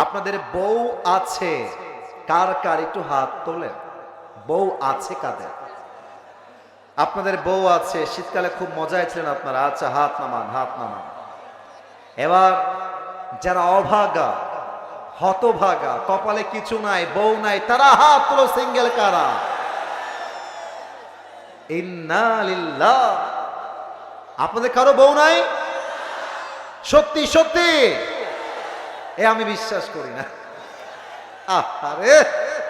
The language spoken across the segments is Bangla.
আপনাদের বউ আছে কার কার একটু হাত তোলেন। বউ আছে কাদের? আপনাদের বউ আছে, শীতকালে খুব মজায় ছিলেন আপনারা। আচ্ছা, হাত নামান, হাত নামান। এবার যারা অভাগা, হতভাগা, কপালে কিছু নাই, বউ নাই, তারা হাত তোলো। সিঙ্গেল কারা? ইন্না লিল্লাহ। আপনাদের কারো বউ নাই? সত্যি সত্যি? এ আমি বিশ্বাস করি না। আরে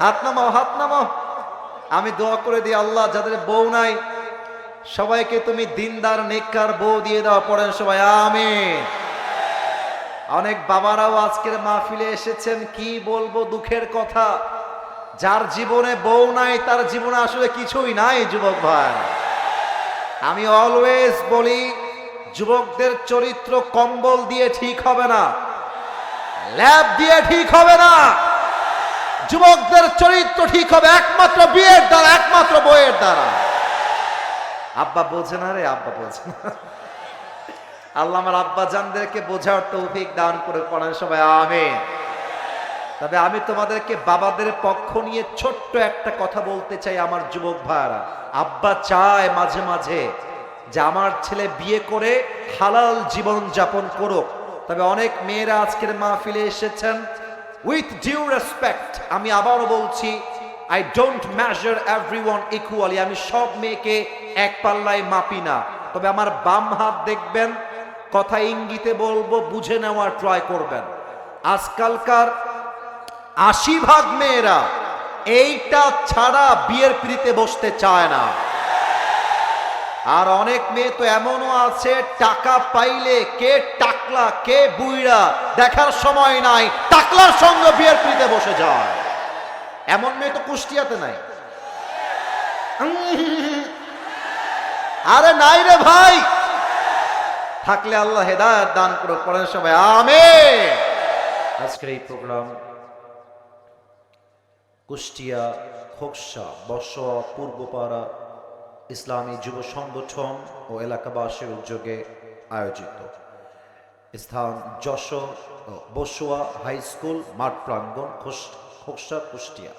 হাত নামাও, হাত নামাও। আমি দোয়া করে দিই, আল্লাহ যাদের বউ নাই সবাইকে তুমি দিনদার নেককার বউ দিয়ে দাও। পড়েন সবাই আমিন। অনেক বাবারাও আজকের মাহফিলে এসেছেন, কি বলবো দুঃখের কথা, যার জীবনে বউ নাই তার জীবনে আসলে কিছুই নাই। যুবক ভাই, আমি অলওয়েজ বলি, যুবকদের চরিত্র কম্বল দিয়ে ঠিক হবে না, ল্যাব দিয়ে ঠিক হবে না। যুবকদের চরিত্র ঠিক হবে একমাত্র বিয়ের দ্বারা, একমাত্র বইয়ের দ্বারা। আব্বা বোঝে না রে, আব্বা বোঝে না। আল্লাহ আমার আব্বা জানদেরকে বোঝার তৌফিক দান করে। পড়েন সবাই আমিন। তবে আমি তোমাদেরকে বাবাদের পক্ষ নিয়ে ছোট্ট একটা কথা বলতে চাই। আমার যুবক ভাইরা, আব্বা চায় মাঝে মাঝে যে আমার ছেলে বিয়ে করে হালাল জীবন যাপন করুক। তবে অনেক মেয়েরা আজকের মাহফিলে এসেছেন, উইথ ডিউ রেসপেক্ট আমি আবারও বলছি, I don't measure everyone equally. আমি সব মেয়েকে এক পাল্লায় মাপি না। তবে আমার বাম হাত দেখবেন, কথা ইঙ্গিতে বলবো, বুঝে নেওয়ার ট্রাই করবেন। আজকালকার ৮০% মেয়েরা এইটা ছাড়া বিয়ের পিড়িতে বসতে চায় না। আর অনেক মেয়ে তো এমনও আছে, টাকা পাইলে কে টাকলা কে বুইড়া দেখার সময় নাই, টাকলার সঙ্গে বিয়ের পিড়িতে বসে যায়। এমন মেয়ে তো কুষ্টিয়াতে নাই। আরে নাই রে ভাই, থাকলে আল্লাহ হেদায়েত দান করুক। পড়েন সবাই আমিন। আজকের এই প্রোগ্রাম কুষ্টিয়া, খোকসা, বসোয়া, পূর্বপাড়া ইসলামী যুব সংগঠন ও এলাকাবাসীর উদ্যোগে আয়োজিত। স্থান যশোর বসুয়া হাই স্কুল মাঠ প্রাঙ্গণ, খোকসা, কুষ্টিয়া।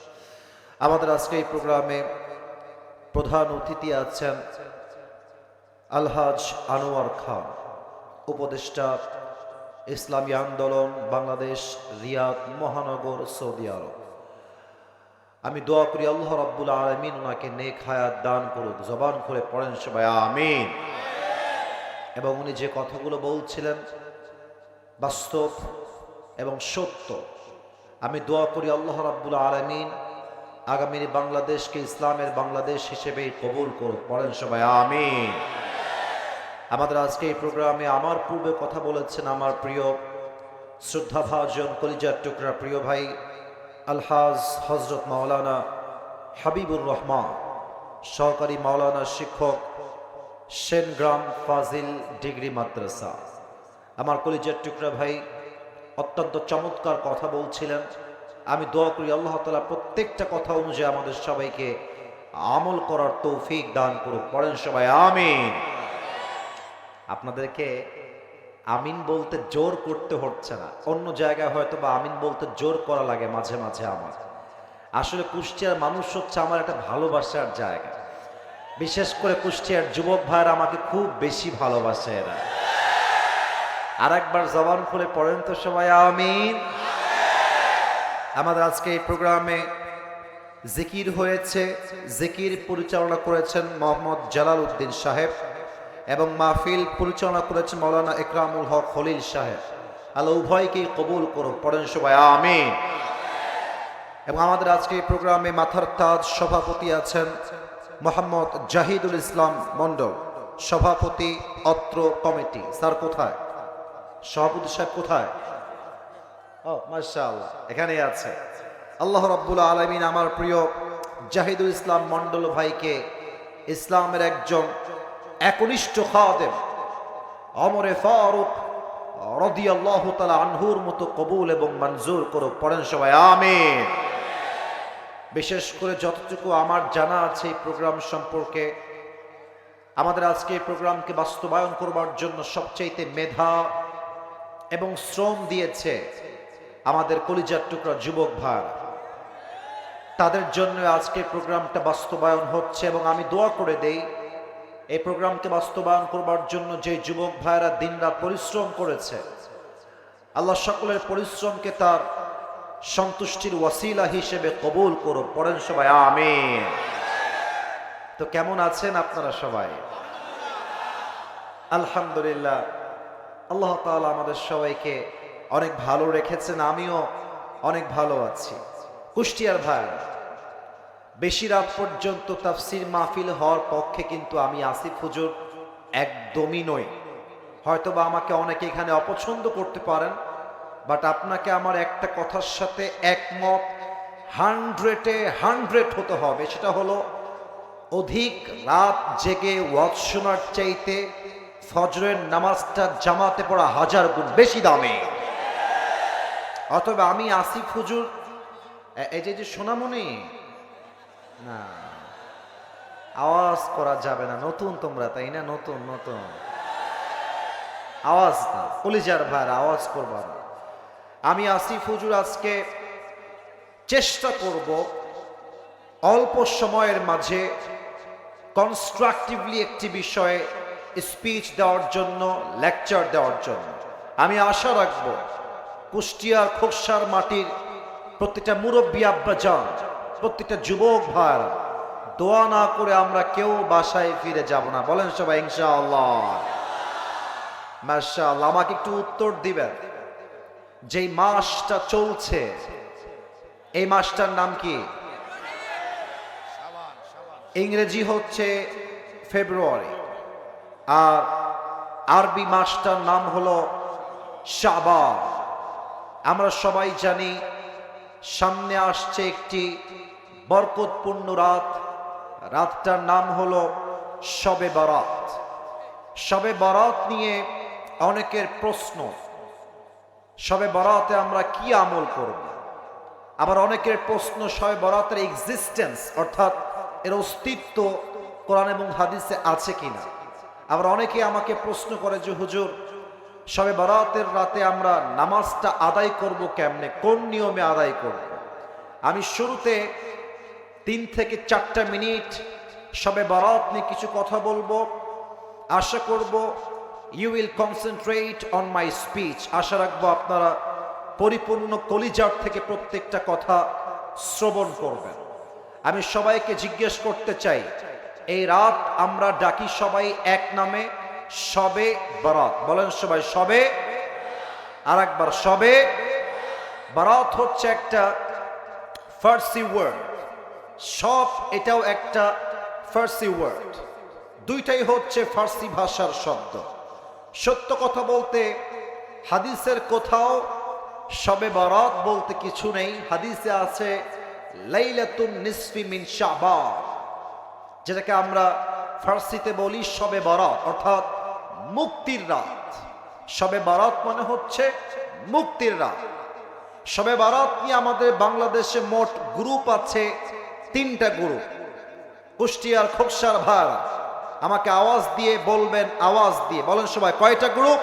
আমাদের আজকে এই প্রোগ্রামে প্রধান অতিথি আছেন আলহাজ আনোয়ার খান, উপদেষ্টা, ইসলামী আন্দোলন বাংলাদেশ, রিয়াদ মহানগর, সৌদি আরব। আমি দোয়া করি আল্লাহ রাব্বুল আলামিন ওনাকে নেক হায়াত দান করুক। জবান খুলে পড়েন সবাই আমিন। এবং উনি যে কথাগুলো বলছিলেন বাস্তব এবং সত্য। আমি দোয়া করি আল্লাহ রাব্বুল আলামিন আগামী বাংলাদেশকে ইসলামের বাংলাদেশ হিসেবেই কবুল করুক। পড়েন সবাই আমিন। আমাদের আজকে এই প্রোগ্রামে আমার পূর্বে কথা বলেছেন আমার প্রিয় শ্রদ্ধাভাজন কলিজার টুকরা প্রিয় ভাই আলহাজ হজরত মাওলানা হাবিবুর রহমান, সহকারী মাওলানা শিক্ষক, সেনগ্রাম ফাজিল ডিগ্রি মাদ্রাসা। আমার কলিজার টুকরা ভাই অত্যন্ত চমৎকার কথা বলছিলেন। আমি দোয়া করি আল্লাহ তাআলা প্রত্যেকটা কথা অনুযায়ী আমাদের সবাইকে আমল করার তৌফিক দান করুক। পড়েন সবাই আমিন। আপনাদেরকে আমিন বলতে জোর করতে হচ্ছে না। অন্য জায়গায় হয়তো বা আমিন বলতে জোর করা লাগে মাঝে মাঝে। আমার আসলে কুষ্টিয়ার মানুষ হচ্ছে আমার একটা ভালোবাসার জায়গা। বিশেষ করে কুষ্টিয়ার যুবক ভাইরা আমাকে খুব বেশি ভালোবাসে এরা। আর একবার জবান খুলে পড়েন তো সবাই আমিন। আমাদের আজকে এই প্রোগ্রামে জিকির হয়েছে, জিকির পরিচালনা করেছেন মোহাম্মদ জালাল উদ্দিন সাহেব এবং মাহফিল পরিচালনা করেছেন মাওলানা ইকরামুল হক খলিল সাহেব। আল্লাহ উভয়কেই কবুল করুন। পড়েন সবাই আমিন। এবং আমাদের আজকে এই প্রোগ্রামে মাথার তাজ সভাপতি আছেন মোহাম্মদ জাহিদুল ইসলাম মন্ডল, সভাপতি অত্র কমিটি। স্যার কোথায়? সভাপতি সাহেব কোথায়? ও মাশাআল্লাহ, এখানেই আছে। আল্লাহ রাব্বুল আলামিন আমার প্রিয় জাহিদুল ইসলাম মন্ডল ভাইকে ইসলামের একজন একনিষ্ঠ খাদেম ওমরে ফারুক রাদিয়াল্লাহু তাআলা আনহুর মতো কবুল এবং মঞ্জুর করুক। পড়েন সবাই আমিন। বিশেষ করে যতটুকু আমার জানা আছে এই প্রোগ্রাম সম্পর্কে, আমাদের আজকে এই প্রোগ্রামকে বাস্তবায়ন করবার জন্য সবচাইতে মেধা এবং শ্রম দিয়েছে আমাদের কলিজার টুকরা যুবক ভাই, তাদের জন্য আজকে প্রোগ্রামটা বাস্তবায়ন হচ্ছে এবং আমি দোয়া করে দেই এই প্রোগ্রামকে বাস্তবায়ন করবার জন্য যে যুবক ভাইরা দিনরাত পরিশ্রম করেছে, আল্লাহ সকলের পরিশ্রমকে তার সন্তুষ্টির ওয়াসিলা হিসেবে কবুল করুন। পড়েন সবাই আমিন। তো কেমন আছেন আপনারা সবাই? আলহামদুলিল্লাহ, আল্লাহ তাআলা আমাদের সবাইকে অনেক ভালো রেখেছেন, আমিও অনেক ভালো আছি। কুষ্টিয়ার ভাই, বেশি রাত পর্যন্ত তাফসির মাহফিল হওয়ার পক্ষে কিন্তু আমি আসিফ হুজুর একদমই নই। হয়তোবা আমাকে অনেকে এখানে অপছন্দ করতে পারেন, বাট আপনাকে আমার একটা কথার সাথে একমত 100-এ 100 হতে হবে। সেটা হলো, অধিক রাত জেগে ওয়াজ শোনার চাইতে ফজরের নামাজটা জামাতে পড়া 1000 গুণ বেশি দামি। অথবা আমি আসিফ হুজুর, এই যে সোনামণি, না আওয়াজ করা যাবে না, নতুন তোমরা তাই না, নতুন নতুন আওয়াজ না, কলিজার ভাইরা আওয়াজ করবা না। আমি আসিফ হুজুর আজকে চেষ্টা করব অল্প সময়ের মাঝে কনস্ট্রাকটিভলি একটি বিষয়ে স্পিচ দেওয়ার জন্য, লেকচার দেওয়ার জন্য। আমি আশা রাখব কুষ্টিয়ার খোকসার মাটির প্রত্যেকটা মুরব্বী আব্বাজান, প্রত্যেকটা যুবক ভাইরা দোয়া না করে আমরা কেউ বাসায় ফিরে যাব না। বলেন সবাই ইনশাআল্লাহ। মাশাআল্লাহ। আমাকে একটু উত্তর দিবেন, যেই মাসটা চলছে এই মাসটার নাম কি? ইংরেজি হচ্ছে ফেব্রুয়ারি, আর আরবি মাসটার নাম হলো শাবান। আমরা সবাই জানি সামনে আসছে একটি বরকতপূর্ণ রাত, রাতটার নাম হলো শবে বরাত। শবে বরাত নিয়ে অনেকের প্রশ্ন, শবে বরাতে আমরা কি আমল করব? আবার অনেকের প্রশ্ন, শবে বরাতের এক্সিস্টেন্স অর্থাৎ এর অস্তিত্ব কোরআন এবং হাদিসে আছে কিনা। আবার অনেকে আমাকে প্রশ্ন করে যে হুজুর, শবে বরাতের রাতে আমরা নামাজটা আদায় করব কেমনে, কোন নিয়মে আদায় করব? আমি শুরুতে 3 থেকে 4টা মিনিট শবে বরাত নিয়ে কিছু কথা বলবো। আশা করব you will concentrate on my speech. আশা রাখবো আপনারা পরিপূর্ণ কলিজার থেকে প্রত্যেকটা কথা শ্রবণ করবেন। আমি সবাইকে জিজ্ঞেস করতে চাই, এই রাত আমরা ডাকি সবাই এক নামে, শবে বরাত। বলেন সবাই শবে, আর একবার শবে বরাত হচ্ছে একটা ফার্সি ওয়ার্ড, সব এটাও একটা ফার্সি ওয়ার্ড, দুইটাই হচ্ছে ফার্সি ভাষার শব্দ। সত্য কথা বলতে হাদিসের কোথাও শবে বরাত বলতে কিছু নেই। হাদিসে আছে লাইলাতুন নিসফি মিন শাবান, যেটাকে আমরা ফার্সিতে বলি শবে বরাত, অর্থাৎ মুক্তির রাত। শবে বরাত মানে হচ্ছে মুক্তির রাত। শবে বরাত নিয়ে আমাদের বাংলাদেশে মোট গ্রুপ আছে 3টা গ্রুপ। কুষ্টিয়ার খোকসার ভাইরা আমাকে আওয়াজ দিয়ে বলবেন, আওয়াজ দিয়ে বলেন সবাই কয়টা গ্রুপ?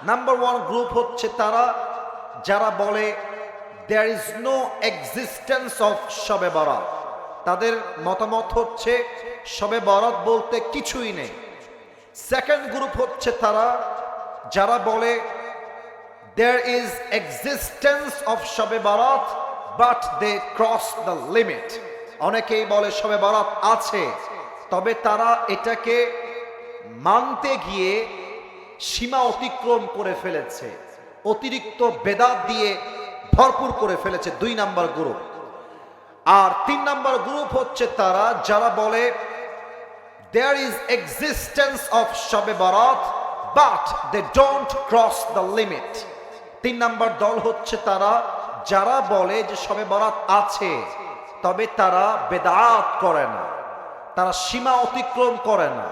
নাম্বার 1 গ্রুপ হচ্ছে তারা যারা বলে there is no existence of Shab-e Barat. তাদের মতামত হচ্ছে শবে বরাত বলতে কিছুই নেই। সেকেন্ড গ্রুপ হচ্ছে তারা যারা বলে there is existence of শবে বরাত but they cross the limit। অনেকেই বলে শবে বরাত আছে, তবে তারা এটাকে মানতে গিয়ে সীমা অতিক্রম করে ফেলেছে, অতিরিক্ত বেদাত দিয়ে ভরপুর করে ফেলেছে। 2 নাম্বার গ্রুপ। আর 3 নাম্বার গ্রুপ হচ্ছে তারা যারা বলে there is existence of শবে বরাত but they don't cross the limit। 3 number দল হচ্ছে তারা যারা বলে যে শবে বরাত আছে, তবে তারা বেদাত করে না, তারা সীমা অতিক্রম করে না,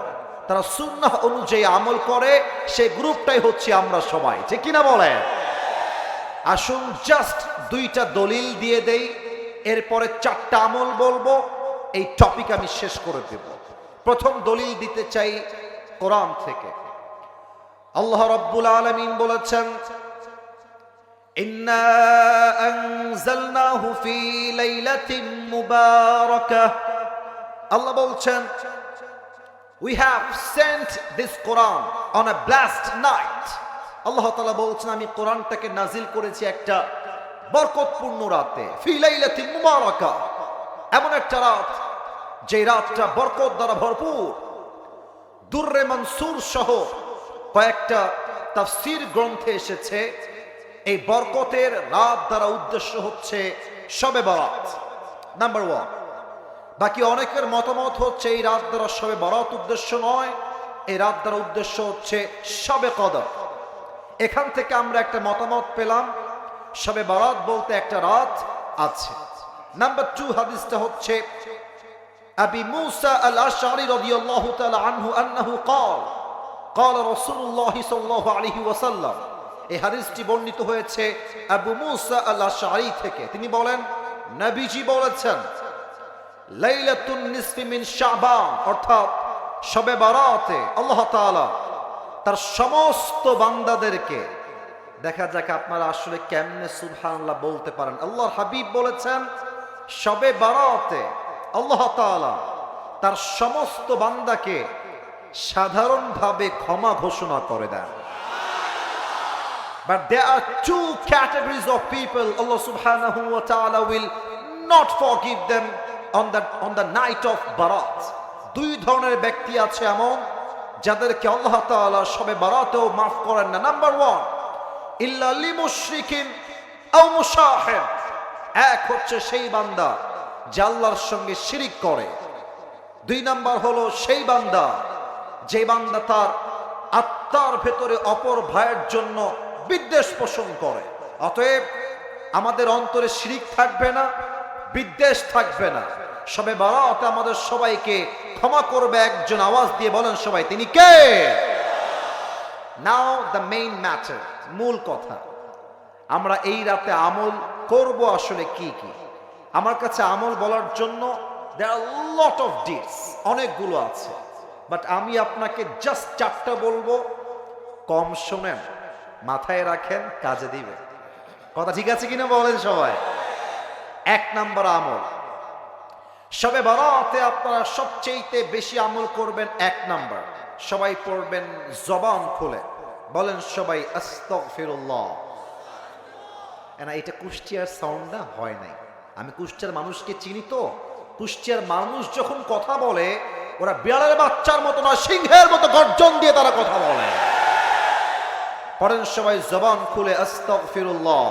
তারা সুন্নাহ অনুযায়ী আমল করে। সেই গ্রুপটাই হচ্ছে আমরা সবাই, ঠিক কিনা বলেন? আসুন জাস্ট 2টা দলিল দিয়ে দেই, এরপরে 4টা আমল বলবো, এই টপিক আমি শেষ করে দেব। প্রথম দলিল দিতে চাই কোরআন থেকে। আল্লাহ রাব্বুল আলামিন বলেছেন ইন্না আনজালনাহু ফি লাইলাতিন মুবারাকাহ। আল্লাহ বলছেন, we have sent this Quran on a blessed night. আল্লাহ তাআলা বলছেন, আমি কোরআনটাকে নাজিল করেছি একটা বরকতপূর্ণ রাতে। ফি লাইলাতিন মুবারাকাহ, এমন একটা রাত যে রাতটা বরকত দ্বারা ভরপুর। দুররে মনসুর সহ কয়েকটা তাফসীর গ্রন্থে এসেছে এই বরকতের রাত দ্বারা উদ্দেশ্য হচ্ছে শবে বরাত, নাম্বার 1। বাকি অনেকের মতামত হচ্ছে এই রাত দ্বারা শবে বরাত উদ্দেশ্য নয়, এই রাত দ্বারা উদ্দেশ্য হচ্ছে শবে কদর। এখান থেকে আমরা একটা মতামত পেলাম, শবে বরাত বলতে একটা রাত আছে। নাম্বার 2 হাদিসটা হচ্ছে আবি মুসা আল আশআরি রাদিয়াল্লাহু তাআলা আনহু আন্নাহু قال قال رسول الله صلى الله عليه وسلم। এই হাদিসটি বর্ণিত হয়েছে আবু মুসা আল আশআরি থেকে। তিনি বলেন, নবীজি বলেছেন, লাইলাতুন নিসফি মিন শাবান, অর্থাৎ শবে বরাতে আল্লাহ তাআলা তার সমস্ত বান্দাদেরকে, দেখা যাক আপনারা আসলে কেমনে সুবহানাল্লাহ বলতে পারেন। আল্লাহর হাবিব বলেছেন, শবে বরাতে আল্লাহ তাআলা তার সমস্ত বান্দাকে সাধারণভাবে ক্ষমা ঘোষণা করে দেন। But there are two categories of people Allah subhanahu wa ta'ala will not forgive them on the night of Barat. দুই ধরনের ব্যক্তি আছে এমন যাদেরকে আল্লাহ তাআলা শবে বারাতেও মাফ করেন না। নাম্বার 1, ইল্লা লিমুশরিকিন আও মুশাহিদ, এক হচ্ছে সেই বান্দা যে আল্লাহর সঙ্গে শিরিক করে। 2 নাম্বার হলো সেই বান্দা যে বান্দা তার আত্মার ভেতরে অপর ভাইয়ের জন্য বিদ্বেষ পোষণ করে। অতএব আমাদের অন্তরে শিরিক থাকবে না, বিদ্বেষ থাকবে না। শবে বরাতে আমাদের সবাইকে ক্ষমা করবে একজন। আওয়াজ দিয়ে বলেন সবাই, তিনি কে? নাও দ্য মেইন ম্যাটার, মূল কথা, আমরা এই রাতে আমল করব আসলে কি কি। আমার কাছে আমল বলার জন্য there are a lot of deeds, অনেকগুলো আছে, বাট আমি আপনাকে জাস্ট 4টা বলবো। কম শোনেন, মাথায় রাখেন, কাজে দিবে। কথা ঠিক আছে কিনা বলেন সবাই? 1 নাম্বার আমল, শবে বরাতে আপনারা সবচেয়ে বেশি আমল করবেন। 1 নাম্বার, সবাই পড়বেন জবান খুলে, বলেন সবাই আস্তাগফিরুল্লাহ। না, এটা কুষ্টিয়ার সাউন্ড না, হয় নাই। আমি কুষ্টিয়ার মানুষকে চিনি তো। কুষ্টিয়ার মানুষ যখন কথা বলে ওরা বিড়ালের বাচ্চার মতো না, সিংহের মতো গর্জন দিয়ে তারা কথা বলে। পড়েন সবাই জবান খুলে আস্তাগফিরুল্লাহ।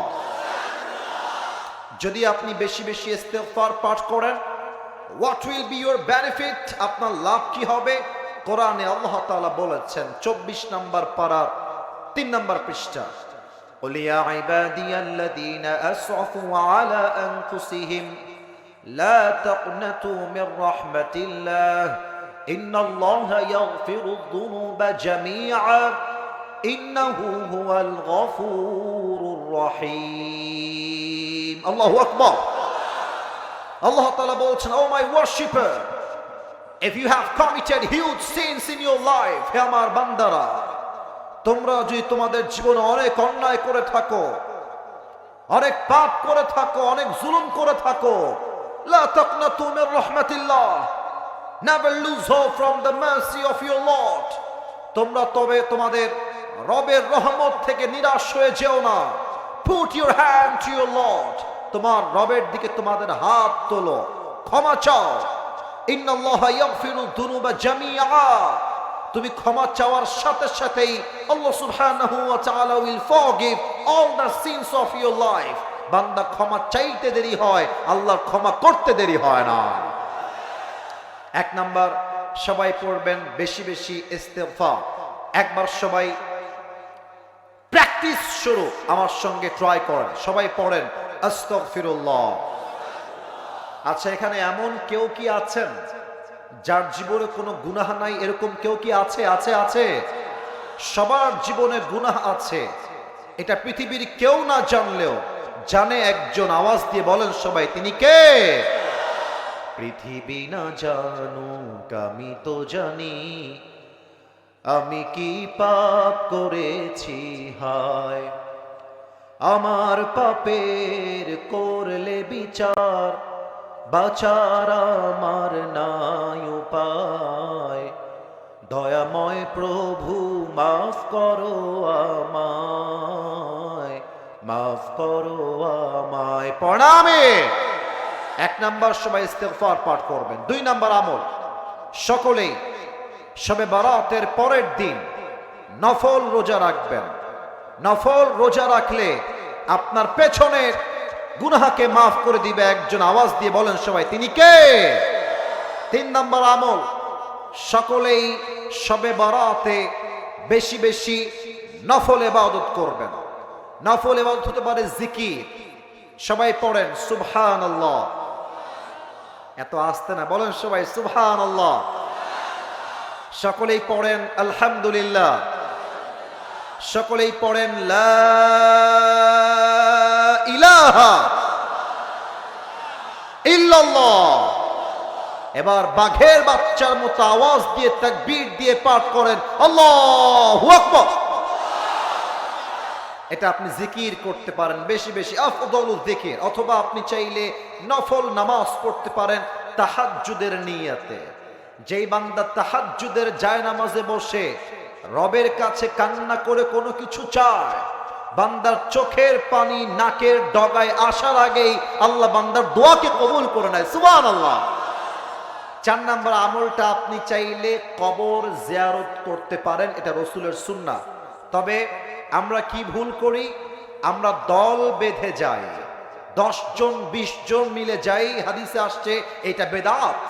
যদি আপনি বেশি বেশি ইস্তেগফার পাঠ করেন, what will be your benefit, আপনার লাভ কি হবে? কোরআনে আল্লাহ তাআলা বলেছেন 24 নম্বর পারার 3 নম্বর পৃষ্ঠা, قل يا عبادي الذين أسرفوا على أنفسهم لا تقنطوا من رحمة الله إن الله يغفر الذنوب جميعا إنه هو الغفور الرحيم. الله أكبر. Allah Ta'ala বলছেন, oh my worshipper, if you have committed huge sins in your life, হে আমার বান্দারা, তোমরা যদি তোমাদের জীবনে অনেক অন্যায় করে থাকো, অনেক পাপ করে থাকো, অনেক জুলুম করে থাকো, লা তাকনাতু Mir রাহমাতিল্লাহ, never lose hope from the mercy of your Lord. তোমরা তবে তোমাদের রবের রহমত থেকে নিরাশ হয়ে যেও না। Put your hand to your Lord, তোমার রবের দিকে তোমাদের হাত তোলো, ক্ষমা চাও। ইন্নাল্লাহা ইয়াগফিরু যুনুবা জামিআ, তুমি ক্ষমা চাওয়ার সাথে সাথেই আল্লাহ সুবহানাহু ওয়া তাআলা will forgive all the sins of your life. বান্দা ক্ষমা চাইতে দেরি হয়, আল্লাহর ক্ষমা করতে দেরি হয় না। 1 নাম্বার, সবাই পড়বেন বেশি বেশি ইস্তেগফার। একবার সবাই প্র্যাকটিস শুরু, আমার সঙ্গে ট্রাই করেন, সবাই পড়েন আস্তাগফিরুল্লাহ। আচ্ছা, এখানে এমন কেউ কি আছেন যার জীবনে কোনো গুনাহ নাই? এরকম কেউ কি আছে? আছে, আছে। সবার জীবনে গুনাহ আছে, এটা পৃথিবীর কেউ না জানলেও জানে একজন। আওয়াজ দিয়ে বলেন সবাই, তিনি কে? পৃথিবী না জানুক আমি তো জানি, আমি কি পাপ করেছি হায়। আমার পাপের করলে বিচার, বাঁচার আমার নাই উপায়, দয়াময় প্রভু মাফ করো আমায়, মাফ করো আমায়। প্রণামে এক নাম্বার সবাই ইস্তেগফার পাঠ করবেন। 2 নাম্বার আমল, সকলেই শবে বরাতের পরের দিন নফল রোজা রাখবেন। নফল রোজা রাখলে আপনার পেছনের গুনাহকে মাফ করে দিবে একজন। আওয়াজ দিয়ে বলেন সবাই, তিনি কে? 3 নাম্বার আমল, সকলেই শবে বরাতে বেশি বেশি নফল ইবাদত করবেন। নফল ইবাদত হতে পারে জিকির, সবাই পড়েন সুবহানাল্লাহ। এত আস্তে না, বলেন সবাই সুবহানাল্লাহ। সকলেই পড়েন আলহামদুলিল্লাহ। সকলেই পড়েন লা ইলাহা ইল্লাল্লাহ। এবার বাঘের বাচ্চার মতো আওয়াজ দিয়ে তাকবীর দিয়ে পাঠ করেন আল্লাহু আকবার। এটা আপনি জিকির করতে পারেন বেশি বেশি, আফদলুল জিকির। অথবা আপনি চাইলে নফল নামাজ পড়তে পারেন তাহাজ্জুদের নিয়তে। যেই বান্দা তাহাজ্জুদের জায়নামাজে বসে রবের কাছে কান্না করে কোনো কিছু চায়, বান্দার চোখের পানি নাকের ডগায় আসার আগেই আল্লাহ বান্দার দোয়াকে কবুল করে নেয়, সুবহানাল্লাহ। 4 নাম্বার আমলটা আপনি চাইলে কবর জিয়ারত করতে পারেন, এটা রাসূলের সুন্নাহ। তবে আমরা কি ভুল করি, আমরা দল বেঁধে যাই, 10 জন 20 জন মিলে যাই, হাদিসে আসছে এটা বেদাত।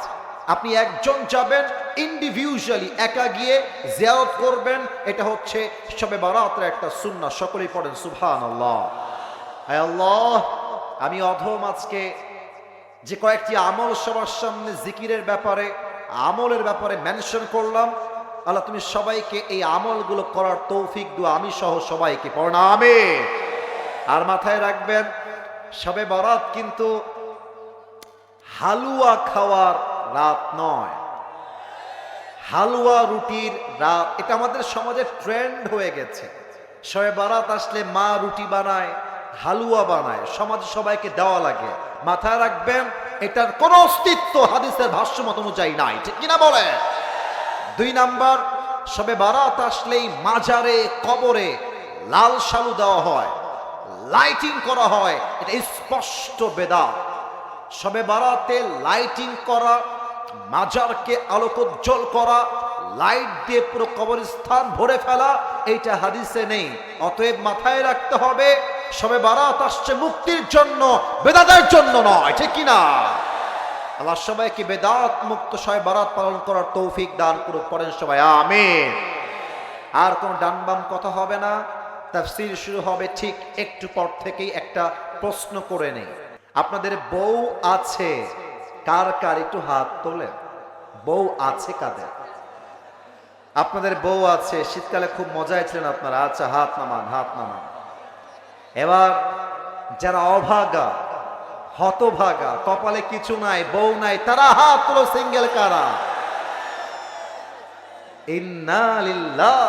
আপনি একজন যাবেন ইন্ডিভিজুয়ালি, একা গিয়ে জিয়ারত করবেন, এটা হচ্ছে শবে বরাতের একটা সুন্নাহ। সকলেই পড়েন সুবহানাল্লাহ। হায় আল্লাহ, আমি অধম আজকে যে কয়েকটি আমল সবার সামনে জিকিরের ব্যাপারে, আমলের ব্যাপারে মেনশন করলাম, আল্লাহ তুমি সবাইকে এই আমলগুলো করার তৌফিক দাও, আমি সহ সবাইকে। পড়েন আমিন। আর মাথায় রাখবেন, শবে বরাত কিন্তু হালুয়া খাওয়ার রাত নয়, হালুয়া রুটির রাত। এটা আমাদের সমাজে ট্রেন্ড হয়ে গেছে। শবে বরাত আসলে মা রুটি বানায়, হালুয়া বানায়, সমাজে সবাইকে দেওয়া লাগে। মাথায় রাখবেন, এটার কোন অস্তিত্ব হাদিসের ভাষ্যমত অনুযায়ী নাই, ঠিক কিনা বলে? 2 নাম্বার, শবে বরাত আসলেই মাজারে কবরে লাল শালু দেওয়া হয়, লাইটিং করা হয়, এটা স্পষ্ট বেদাত। শবে বরাতে লাইটিং করা, মাজারকে আলোকোজ্জ্বল করা, লাইট দিয়ে পুরো কবরস্থান ভরে ফেলা, এইটা হাদিসে নেই। অতএব মাথায় রাখতে হবে, শবে বরাত আসছে মুক্তির জন্য, বেদাতের জন্য নয়, ঠিক কিনা? আল্লাহ সবাইকে বেদাত মুক্ত শবে বরাত পালন করার তৌফিক দান করুক। পড়েন সবাই আমিন। আর কোন ডান বাম কথা হবে না, তাফসীর শুরু হবে ঠিক একটু পর থেকেই। একটা প্রশ্ন করে নেই, আপনাদের বউ আছে কার কার? একটু হাত তোলেন। বউ আছে কাদের? আপনাদের বউ আছে, শীতকালে খুব মজায় ছিলেন আপনারা। আচ্ছা, হাত নামান, হাত নামান। এবার যারা অভাগা, হতভাগা, কপালে কিছু নাই, বউ নাই, তারা হাত তোলো। সিঙ্গেল কারা? ইন্না লিল্লাহ।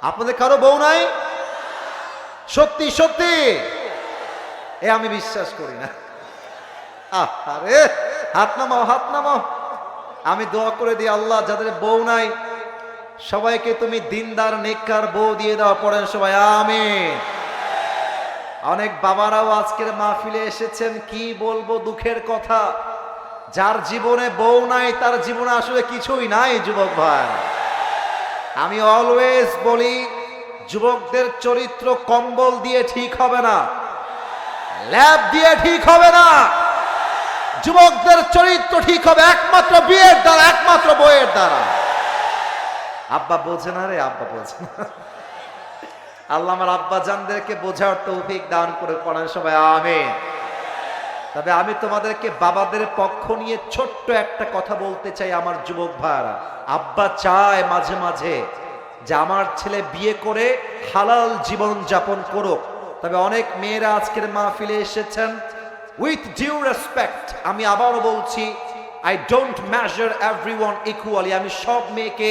আপনাদের কারো বউ নাই? সত্যি সত্যি? এ আমি বিশ্বাস করি না। আরে হাত নামাও, হাত নামাও। আমি দোয়া করে দিই, আল্লাহ যাদের বউ নাই সবাইকে তুমি দিনদার নেককার বউ দিয়ে দাও। পড়েন সবাই আমিন। অনেক বাবারাও আজকের মাহফিলে এসেছেন, কি বলবো দুঃখের কথা, যার জীবনে বউ নাই তার জীবনে আসলে কিছুই নাই। যুবক ভাই, আমি অলওয়েজ বলি, যুবকদের চরিত্র কম্বল দিয়ে ঠিক হবে না, ল্যাব দিয়ে ঠিক হবে না। যুবকদের চরিত্র ঠিক হবে একমাত্র বিয়ের দ্বারা, একমাত্র বইয়ের দ্বারা। আব্বা বোঝে না রে, আব্বা বোঝে না। আল্লাহ আমার আব্বা জানদেরকে বোঝার তৌফিক দান করে। পড়েন সবাই আমিন। তবে আমি তোমাদেরকে বাবাদের পক্ষ নিয়ে ছোট্ট একটা কথা বলতে চাই। আমার যুবক ভাইরা, আব্বা চায় মাঝে মাঝে যে আমার ছেলে বিয়ে করে হালাল জীবন যাপন করুক। তবে অনেক মেয়েরা আজকের মাহফিলে এসেছেন, উইথ ডিউ রেসপেক্ট আমি আবারও বলছি, I don't measure everyone equally. আমি সব মেয়েকে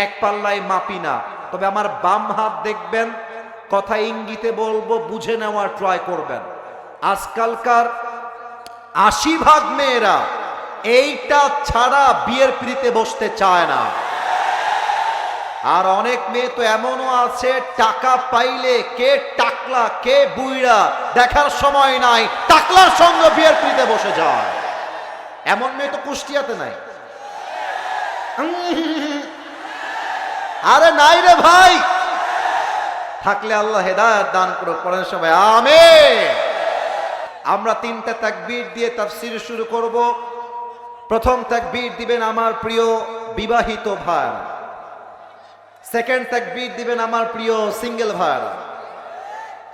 এক পাল্লায় মাপি না। তবে আমার বাম হাত দেখবেন, কথা ইঙ্গিতে বলবো, বুঝে নেওয়ার ট্রাই করবেন। আজকালকার ৮০% মেয়েরা এইটা ছাড়া বিয়ের পিড়িতে বসতে চায় না। আর অনেক মেয়ে তো এমনও আছে, টাকা পাইলে কে টাকলা কে বুইড়া দেখার সময় নাই, টাকলার সঙ্গে বিয়ের পিড়িতে বসে যায়। এমন মেয়ে তো কুষ্টিয়াতে নাই। আরে নাই রে ভাই, থাকলে আল্লাহ হেদায়েত দান করুক। পড়েন সবাই আমিন। আমরা 3টা তাকবীর দিয়ে তাফসীর শুরু করব। প্রথম তাকবীর দিবেন আমার প্রিয় বিবাহিত ভাই, সেকেন্ড তাকবীর দিবেন আমার প্রিয় সিঙ্গেল ভাই।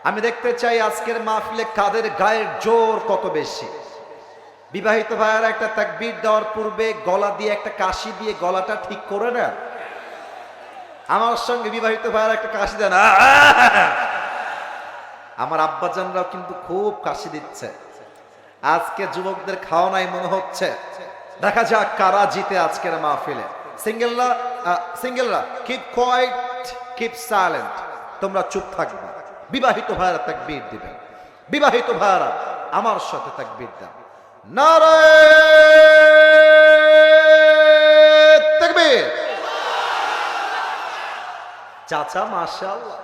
আমি দেখতে চাই আজকের মাহফিলে কাদের গায়ের জোর কত বেশি। বিবাহিত ভাইয়েরা একটা তাকবীর দেওয়ার পূর্বে গলা দিয়ে একটা কাশি দিয়ে গলাটা ঠিক করে না। আমার সঙ্গে বিবাহিত ভাইয়েরা একটা কাশি দেন। আমার আব্বাজানরাও কিন্তু খুব কাশি দিচ্ছে। আজকে যুবকদের খাওয়া নাই মনে হচ্ছে। দেখা যাক কারা জিতে আজকের মাহফিলে। সিঙ্গেলরা কিপ কোয়াইট, কিপ সাইলেন্ট, তোমরা চুপ থাকবে। বিবাহিত ভাইয়েরা তাকবীর দিবেন। বিবাহিত ভাইয়েরা আমার সাথে তাকবীর দেন। নারে তাকবীর। চাচা মাশাআল্লাহ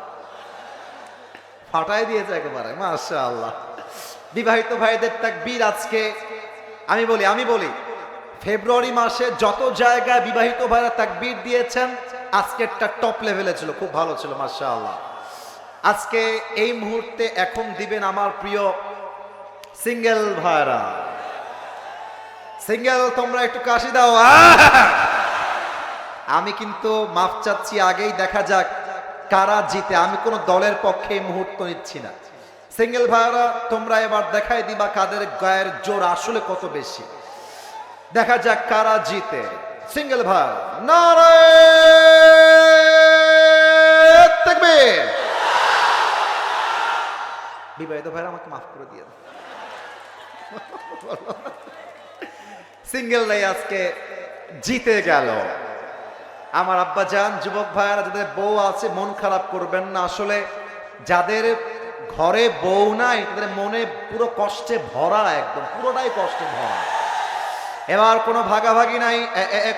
ফাটাই দিয়েছে একেবারে, মাশাআল্লাহ। বিবাহিত ভাইদের তাকবীর আজকে আমি বলি ফেব্রুয়ারি মাসে যত জায়গায় বিবাহিত ভাইরা তাকবীর দিয়েছেন, আজকেরটা টপ লেভেলে ছিল, খুব ভালো ছিল, মাশাআল্লাহ। আজকে এই মুহূর্তে এখন দিবেন আমার প্রিয় সিঙ্গেল ভাইরা। সিঙ্গেল তোমরা একটু কাশি দাও। আমি কিন্তু মাফ চাচ্ছি, আগেই দেখা যাক কারা জিতে। আমি কোন দলের পক্ষে এই মুহূর্ত নিচ্ছি না। সিঙ্গেল ভাইরা তোমরা এবার দেখাই দিবা কাদের গায়ের জোর আসলে কত বেশি। দেখা যাক কারা জিতে। সিঙ্গেল ভাই নারে তাকবীর। বিবাহিত ভাইরা আমাকে মাফ করে দিয়ে দাও। সিঙ্গেলরাই আজকে জিতে গেল। আমার আব্বা জান, যুবক ভাইরা যাদের বউ আছে মন খারাপ করবেন না। আসলে যাদের ঘরে বউ নাই তাদের মনে পুরো কষ্টে ভরা, একদম পুরোটাই কষ্টে ভরা। এবার কোনো ভাগাভাগি নাই।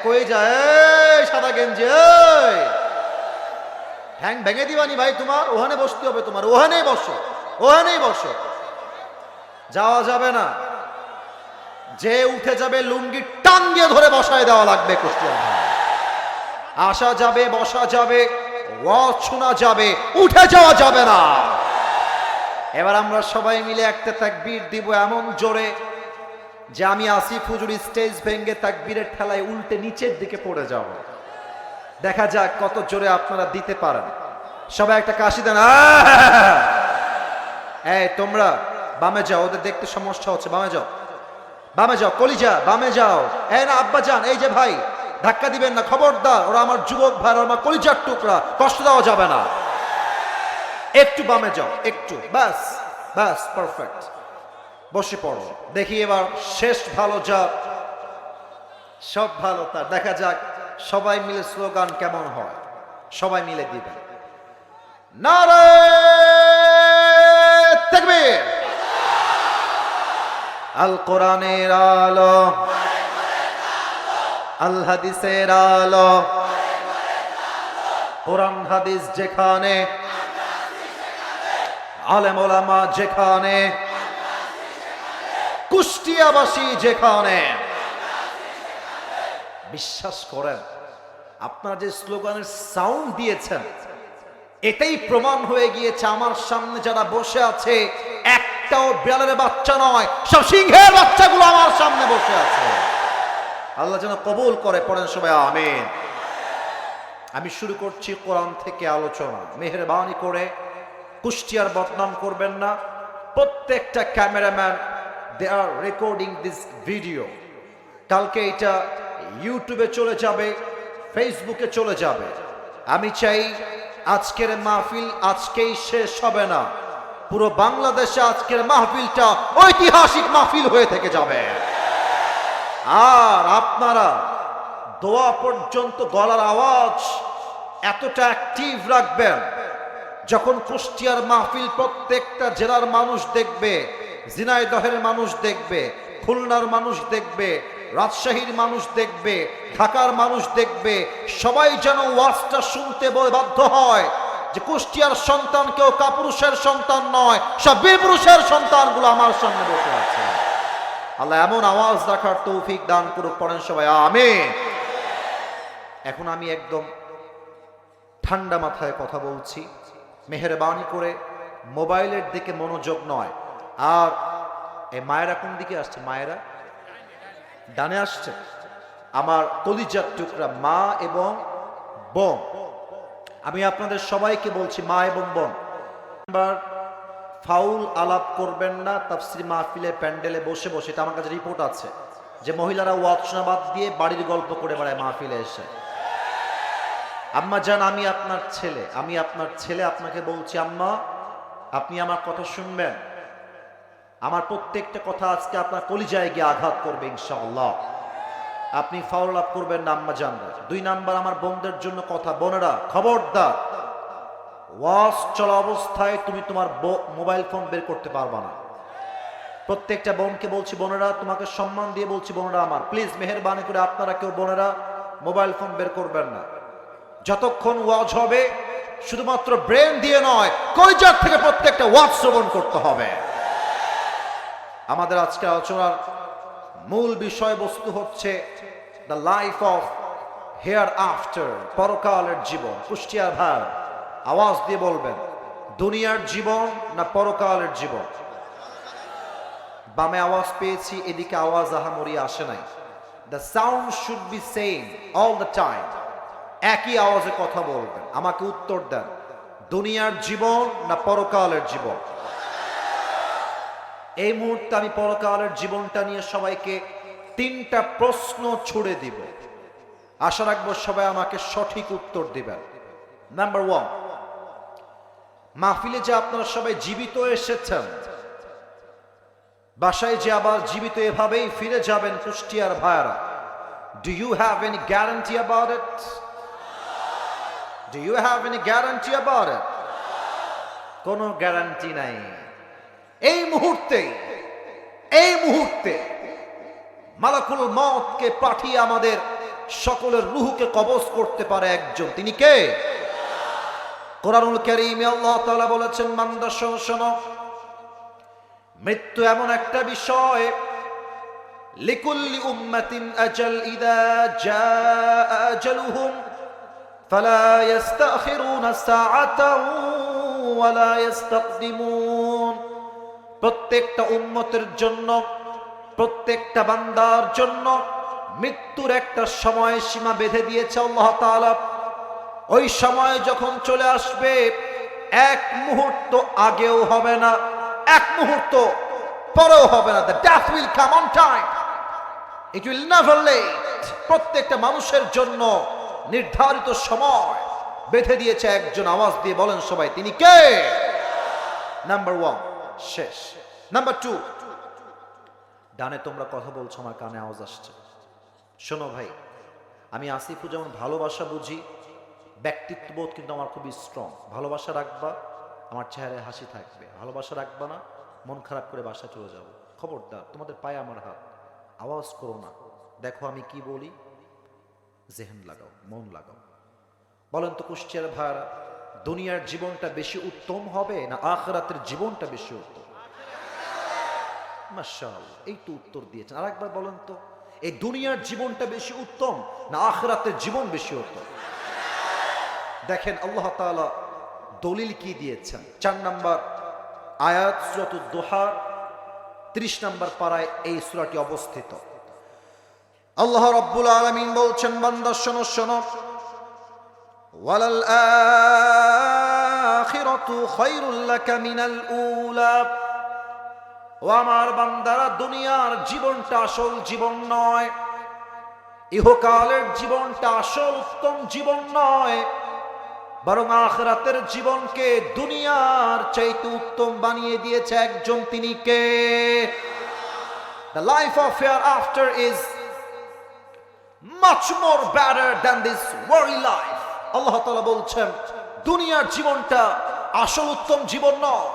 কই যায় সাদা গেঞ্জি, ঠ্যাং ভেঙে দিবানি ভাই, তোমার ওখানে বসতে হবে, তোমার ওখানেই বসো, ওখানেই বসো, যাওয়া যাবে না। যে উঠে যাবে লুঙ্গি টান দিয়ে ধরে বসায় দেওয়া লাগবে। কুষ্টিয়া আসা যাবে, বসা যাবে, ওয়াজ শোনা যাবে, উঠে যাওয়া যাবে না। এবার আমরা সবাই মিলে একটা তাকবীর দিব এমন জোরে যে আমি আসিফ হুজুর স্টেজ ভেঙে তাকবীরের ঠেলায় উল্টে নিচের দিকে পড়ে যাব। দেখা যাক কত জোরে আপনারা দিতে পারেন। সবাই একটা কাশি দেন। এই তোমরা বামে যাও, ওদের দেখতে সমস্যা হচ্ছে। বামে যাও, বামে যাও, কলিজা বামে যাও। এই না আব্বা যান, এই যে ভাই ধাক্কা দিবেন না, খবরদার। ওরা আমার যুবক ভাই, আমার কলিজার টুকরা, কষ্ট দেওয়া যাবে না। একটু বামে যাও, একটু, ব্যাস ব্যাস, পারফেক্ট। বসে পড়ো। দেখি এবার শেষ ভালো যা সব ভালো তার। দেখা যাক সবাই মিলে স্লোগান কেমন হয়। সবাই মিলে দিবেন নারে তাকবীর। আল কোরআনের আলো, আল হাদিসের আলো, কোরআন হাদিস যেখানে, আলেম ওলামা যেখানে, কুষ্টিয়াবাসী যেখানে। বিশ্বাস করেন আপনারা যে স্লোগানের সাউন্ড দিয়েছেন, এটাই প্রমাণ হয়ে গিয়েছে আমার সামনে যারা বসে আছে একটাও বিড়ালের বাচ্চা নয়, সব সিংহের বাচ্চাগুলো আমার সামনে বসে আছে। আল্লাহ যেন কবুল করে। পড়েন সবাই আমিন। আমি শুরু করছি কোরআন থেকে আলোচনা। মেহেরবানি করে কুষ্টিয়ার বদনাম করবেন না। প্রত্যেকটা cameraman, they are recording this video. কালকে এটা ইউটিউবে চলে যাবে, ফেসবুকে চলে যাবে। আমি চাই আজকের মাহফিল আজকেই শেষ হবে না, পুরো বাংলাদেশে আজকের মাহফিলটা ঐতিহাসিক মাহফিল হয়ে থেকে যাবে। আর আপনারা দোয়া পর্যন্ত গলার আওয়াজ এতটা অ্যাক্টিভ রাখবেন যখন কুষ্টিয়ার মাহফিল প্রত্যেকটা জেলার মানুষ দেখবে, ঝিনাইদহের মানুষ দেখবে, খুলনার মানুষ দেখবে, রাজশাহীর মানুষ দেখবে, ঢাকার মানুষ দেখবে, সবাই যেন ওয়াজটা শুনতে বাধ্য হয় যে কুষ্টিয়ার সন্তান কেউ কাপুরুষের সন্তান নয়, সব বীরপুরুষের সন্তানগুলো আমার সামনে বসে আছে। আল্লাহ এমন আওয়াজ রাখার তৌফিক দান করুক, পড়েন সবাই আমিন। এখন আমি একদম ঠান্ডা মাথায় কথা বলছি, মেহেরবানি করে মোবাইলের দিকে মনোযোগ নয়। আর এই মায়েরা কোন দিকে আসছে? মায়েরা ডানে আসছে। আমার কলিজার টুকরা মা এবং বোন, আমি আপনাদের সবাইকে বলছি মা এবং বোন, ফাউল আলাপ করবেন না তাফসীর মাহফিলে প্যান্ডেলে বসে বসে। এটা আমার কাছে রিপোর্ট আছে যে মহিলারা ওয়াজ শোনা বাদ দিয়ে বাড়ির গল্প করে বেড়ায় মাহফিলে এসে। আম্মা জান, আমি আপনার ছেলে, আপনাকে বলছি আম্মা, আপনি আমার কথা শুনবেন। আমার প্রত্যেকটা কথা আজকে আপনার কলিজায় গিয়ে আঘাত করবে ইনশাআল্লাহ। আপনি ফাউল আলাপ করবেন না আম্মা জানরা। 2 নাম্বার আমার বোনদের জন্য কথা, বোনেরা খবরদার, ওয়াজ চলা অবস্থায় তুমি তোমার মোবাইল ফোন বের করতে পারবা না। প্রত্যেকটা বোনকে বলছি, বোনেরা তোমাকে সম্মান দিয়ে বলছি, বোনেরা আমার প্লিজ মেহেরবানি করে আপনারা কেউ বোনেরা মোবাইল ফোন বের করবেন না। যতক্ষণ ওয়াজ হবে শুধুমাত্র ব্রেন দিয়ে নয়, কলিজার থেকে প্রত্যেকটা ওয়াজ শ্রবণ করতে হবে। আমাদের আজকে আলোচনার মূল বিষয়বস্তু হচ্ছে the life of hair after, পরকালের জীবন। কুষ্টিয়ার ভাই আওয়াজ দিয়ে বলবেন, দুনিয়ার জীবন না পরকালের জীবন? বামে আওয়াজ পেয়েছি, এদিকে আওয়াজ আহামরি আসে নাই। The sound should be same all the time. একই আওয়াজে কথা বলবেন, আমাকে উত্তর দেন, দুনিয়ার জীবন না পরকালের জীবন? এই মুহূর্তে আমি পরকালের জীবনটা নিয়ে সবাইকে 3টা প্রশ্ন ছুড়ে দিব। আশা রাখবো সবাই আমাকে সঠিক উত্তর দিবেন। নাম্বার 1, মাহফিলে যে আপনারা সবাই জীবিত এসেছেন, বাসায় যে আবার জীবিত এভাবেই ফিরে যাবেন কুষ্টিয়ার ভাইরা, do you have any guarantee about it? Do you have any guarantee about it? কোনো গ্যারান্টি নাই। এই মুহূর্তে মালাকুল মউতকে পাঠিয়ে আমাদের সকলের রূহকে কবজ করতে পারে একজন, তিনি কে? কোরআনুল কারীমে আল্লাহ তাআলা বলেছেন, বান্দা শোনো, মৃত্যু এমন একটা বিষয়, লিকুল্লি উম্মাতিন আজাল, ইযা জাআ আজালুহুম ফালা ইস্তাখিরুনা সাআতান ওয়ালা ইস্তাকদিমুন। প্রত্যেকটা উম্মতের জন্য, প্রত্যেকটা বান্দার জন্য মৃত্যুর একটা সময় সীমা বেঁধে দিয়েছে আল্লাহ তাআলা। ওই সময় যখন চলে আসবে, 1 মুহূর্ত আগেও হবে না, 1 মুহূর্ত পরেও হবে না। The death will come on time. It will never late. প্রত্যেকটা মানুষের জন্য নির্ধারিত সময় বেঁধে দিয়েছে একজন। আওয়াজ দিয়ে বলেন সবাই, তিনি কে? নাম্বার 1 শেষ। নাম্বার 2, ডানে তোমরা কথা বলছো, আমার কানে আওয়াজ আসছে। শোনো ভাই, আমি আসিফু যেমন ভালোবাসা বুঝি, ব্যক্তিত্ববোধ কিন্তু আমার খুবই স্ট্রং। ভালোবাসা রাখবা, আমার চেহারায় হাসি থাকবে। ভালোবাসা রাখবা না, মন খারাপ করে বাসা চলে যাবো। খবরদার, তোমাদের পায়ে আমার হাত, আওয়াজ করো না। দেখো আমি কি বলি, জেহেন লাগাও, মন লাগাও। বলেন তো কুষ্টিয়ার ভাইরা, দুনিয়ার জীবনটা বেশি উত্তম হবে না আখিরাতের জীবনটা বেশি উত্তম? মাশাআল্লাহ, এই তো উত্তর দিয়েছেন। আরেকবার বলেন তো, এই দুনিয়ার জীবনটা বেশি উত্তম না আখিরাতের জীবন বেশি উত্তম? দেখেন আল্লাহ তাআলা দলিল কি দিয়েছেন। 4 নম্বর আয়াত, সূরাতুদ দুহা 30 নম্বর পারায় এই সূরাটি অবস্থিত। আল্লাহ রাব্বুল আলামিন বলছেন, বান্দা শোনো, ওয়ালাল আখিরাতু খায়রুল লাকা মিনাল উলা। ও আমার বান্দারা, দুনিয়ার জীবনটা আসল জীবন নয়, ইহকালের জীবনটা আসল উত্তম জীবন নয়, বরং আখিরাতের জীবনকে দুনিয়ার চাইতে উত্তম বানিয়ে দিয়েছে একজন, তিনি কে? The life of hereafter is much more better than this worldly life. আল্লাহ তাআলা বলছেন, দুনিয়ার জীবনটা আসল উত্তম জীবন নয়,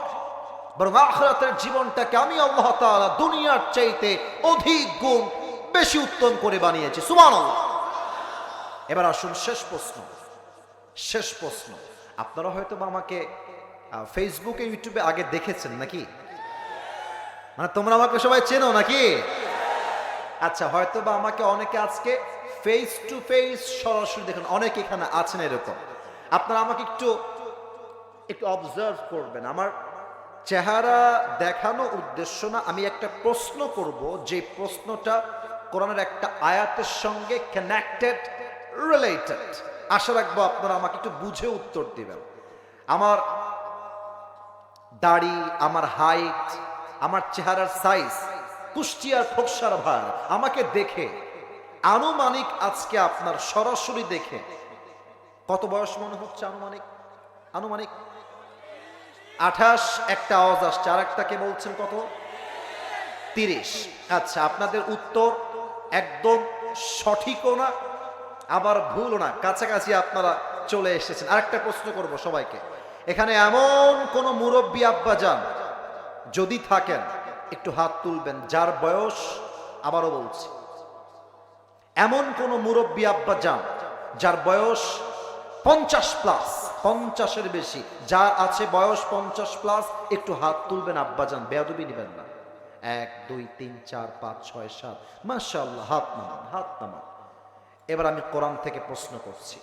বরং আখিরাতের জীবনটাকে আমি আল্লাহ তাআলা দুনিয়ার চাইতে অধিক গুণ বেশি উত্তম করে বানিয়েছি। সুবহানাল্লাহ। এবার আসুন শেষ প্রশ্ন। আপনারা হয়তো বা আমাকে ফেসবুকে ইউটিউবে আগে দেখেছেন নাকি? মানে তোমরা আমাকে সবাই চেনো নাকি? আচ্ছা, হয়তো বা আমাকে অনেকে আজকে ফেস টু ফেস সরাসরি দেখেন, অনেকে এখানে আছেন এরকম। আপনারা আমাকে একটু অবজার্ভ করবেন। আমার চেহারা দেখানো উদ্দেশ্য না, আমি একটা প্রশ্ন করব, যে প্রশ্নটা কোরআনের একটা আয়াতের সঙ্গে কানেক্টেড, রিলেটেড। আশা রাখবো আপনারা আমাকে একটু বুঝে উত্তর দিবেন। আমার দাড়ি, আমার হাইট, আমার চেহারার সাইজ, কুষ্টিয়ার খোকসার ভার আমাকে দেখে আনুমানিক আজকে আপনার সরাসরি দেখে কত বয়স মনে হচ্ছে? আনুমানিক 28। একটা আওয়াজ আসছে, আর একটাকে বলছেন কত? 30। আচ্ছা, আপনাদের উত্তর একদম সঠিকও না আবার ভুলও না, কাছাকাছি আপনারা চলে এসেছেন। আরেকটা প্রশ্ন করব সবাইকে, এখানে এমন কোন মুরব্বী আব্বাজান যদি থাকেন একটু হাত তুলবেন, যার বয়স, আবারও বলছি, এমন কোন মুরব্বী আব্বাজান যার বয়স 50+, 50-এর বেশি, যার আছে বয়স 50+, একটু হাত তুলবেন আব্বাজান, বেয়াদবি নেবেন না। 1 2 3 4 5 6 7, মাশাআল্লাহ, হাত নামান। এবার আমি কোরআন থেকে প্রশ্ন করছি,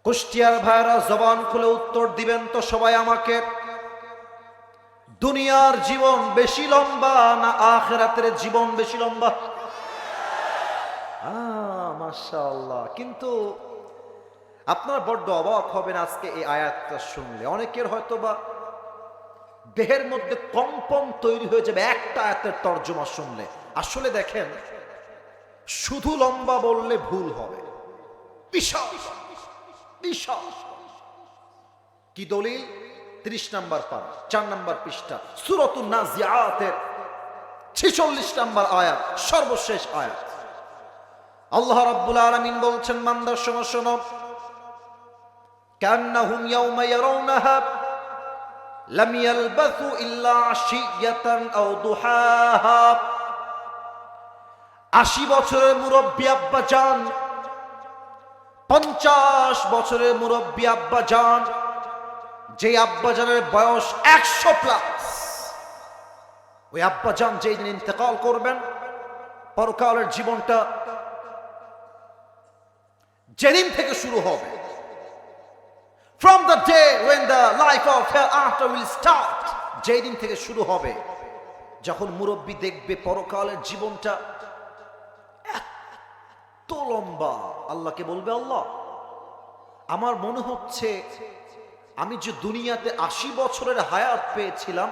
কুষ্টিয়ার ভাইরা জবান খুলে উত্তর দিবেন তো সবাই আমাকে। দুনিয়ার জীবন বেশি লম্বা না আখিরাতের জীবন বেশি লম্বা? মাশাআল্লাহ। কিন্তু আপনারা বড্ড অবাক হবেন আজকে এই আয়াতটা শুনলে। অনেকের হয়তো বা দেহের মধ্যে কম্পন তৈরি হয়ে যাবে একটা আয়াতের তর্জমা শুনলে। আসলে দেখেন, শুধু লম্বা বললে ভুল হবে। বিশাল কি দলিল? 30 নম্বর পারা, 4 নম্বর পৃষ্ঠা, সূরাতুন নাজিআতের 46 নম্বর আয়াত, সর্বশেষ আয়াত। আল্লাহ রাব্বুল আলামিন বলছেন, বান্দার শোনো, কান্নাহুম ইয়াওমা ইয়ারাউনাহা লাম ইয়ালবাসু ইল্লা আশিয়াতান আও দুহাহা। 80 বছরের মুরব্বী আব্বাজান, 50 বছরের মুরব্বী আব্বাজান, যে আব্বাজানের বয়স 100+, ওই আব্বাজান যেই দিন ইন্তেকাল করবেন, পরকালের জীবনটা যেদিন থেকে শুরু হবে, from the day when the life of hereafter will start, যেই দিন থেকে শুরু হবে, যখন মুরব্বী দেখবে পরকালের জীবনটা এত লম্বা, আল্লাহকে বলবে, আল্লাহ, আমার মনে হচ্ছে আমি যে দুনিয়াতে 80 বছরের হায়াত পেয়েছিলাম,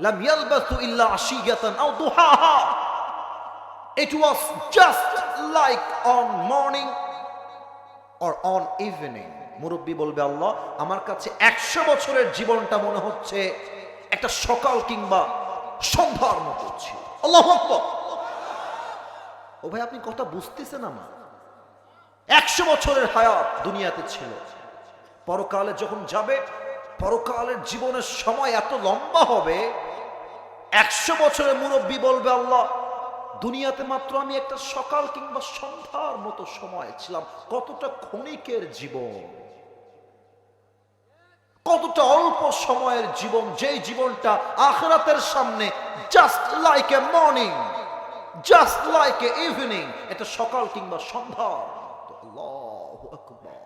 লাম ইয়ালবাসু ইল্লা আশিয়াতান আও দুহাহা, it was just like on morning or on evening. মুরব্বী বলবে, আল্লাহ, আমার কাছে 100 বছরের জীবনটা মনে হচ্ছে একটা সকাল কিংবা সন্ধ্যার মতো ছিল। আল্লাহু আকবার। ও ভাই, আপনি কথা বুঝতেছেন আমার? 100 বছরের হায়াত দুনিয়াতে ছিল, পরকালে যখন যাবে, পরকালের জীবনের সময় এত লম্বা হবে, 100 বছরের মুরব্বী বলবে, আল্লাহ, দুনিয়াতে মাত্র আমি একটা সকাল কিংবা সন্ধ্যার মতো সময় ছিলাম। কতটা ক্ষণিকের জীবন, কতটা অল্প সময়ের জীবন, যেই জীবনটা আখিরাতের সামনে just like a morning, just like a evening, এটা সকাল কিংবা সন্ধ্যার মতো। আল্লাহু আকবার।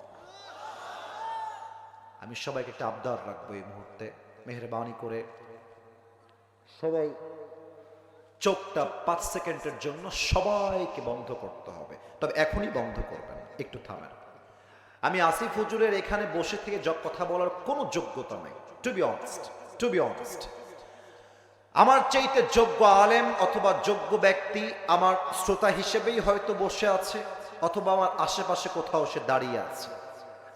আমি সবাইকে একটা আবদার রাখবো এই মুহূর্তে, মেহেরবানি করে সবাই চোখটা 5 সেকেন্ডের জন্য সবাইকে বন্ধ করতে হবে। তবে এখনই বন্ধ করবেন, একটু থামেন। আমি আসিফ হুজুরের এখানে বসে থেকে কথা বলার কোনো যোগ্যতা নাই, টু বি অনেস্ট। আমার চাইতে যোগ্য আলেম অথবা যোগ্য ব্যক্তি আমার শ্রোতা হিসেবেই হয়তো বসে আছে, অথবা আমার আশেপাশে কোথাও সে দাঁড়িয়ে আছে।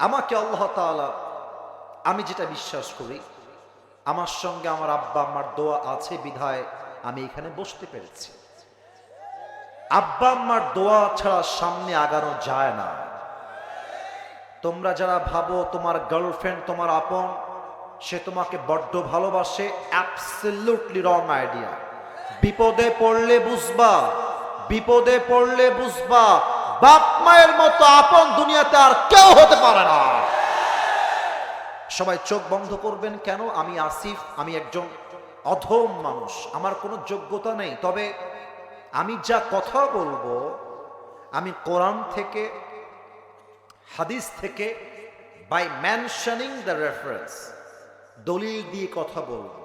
আমাকে আল্লাহ তাআলা, আমি যেটা বিশ্বাস করি, আমার সঙ্গে আমার আব্বা আম্মার দোয়া আছে বিধায় আমি এখানে বসতে পেরেছি। আব্বা আম্মার দোয়া ছাড়া সামনে আগানো যায় না। তোমরা যারা ভাবো তোমার গার্লফ্রেন্ড তোমার আপন, সে তোমাকে বড্ড ভালোবাসে, অ্যাবসলিউটলি রং আইডিয়া। বিপদে পড়লে বুঝবা, বিপদে পড়লে বুঝবা বাপ মায়ের মতো আপন দুনিয়াতে আর কেউ হতে পারে না। সবাই চোখ বন্ধ করবেন। কেন? আমি আসিফ, আমি একজন অধম মানুষ, আমার কোনো যোগ্যতা নেই, তবে আমি যা কথা বলবো আমি কোরআন থেকে, হাদিস থেকে, বাই মেনশনিং দ্য রেফারেন্স, দলিল দিয়ে কথা বলবো।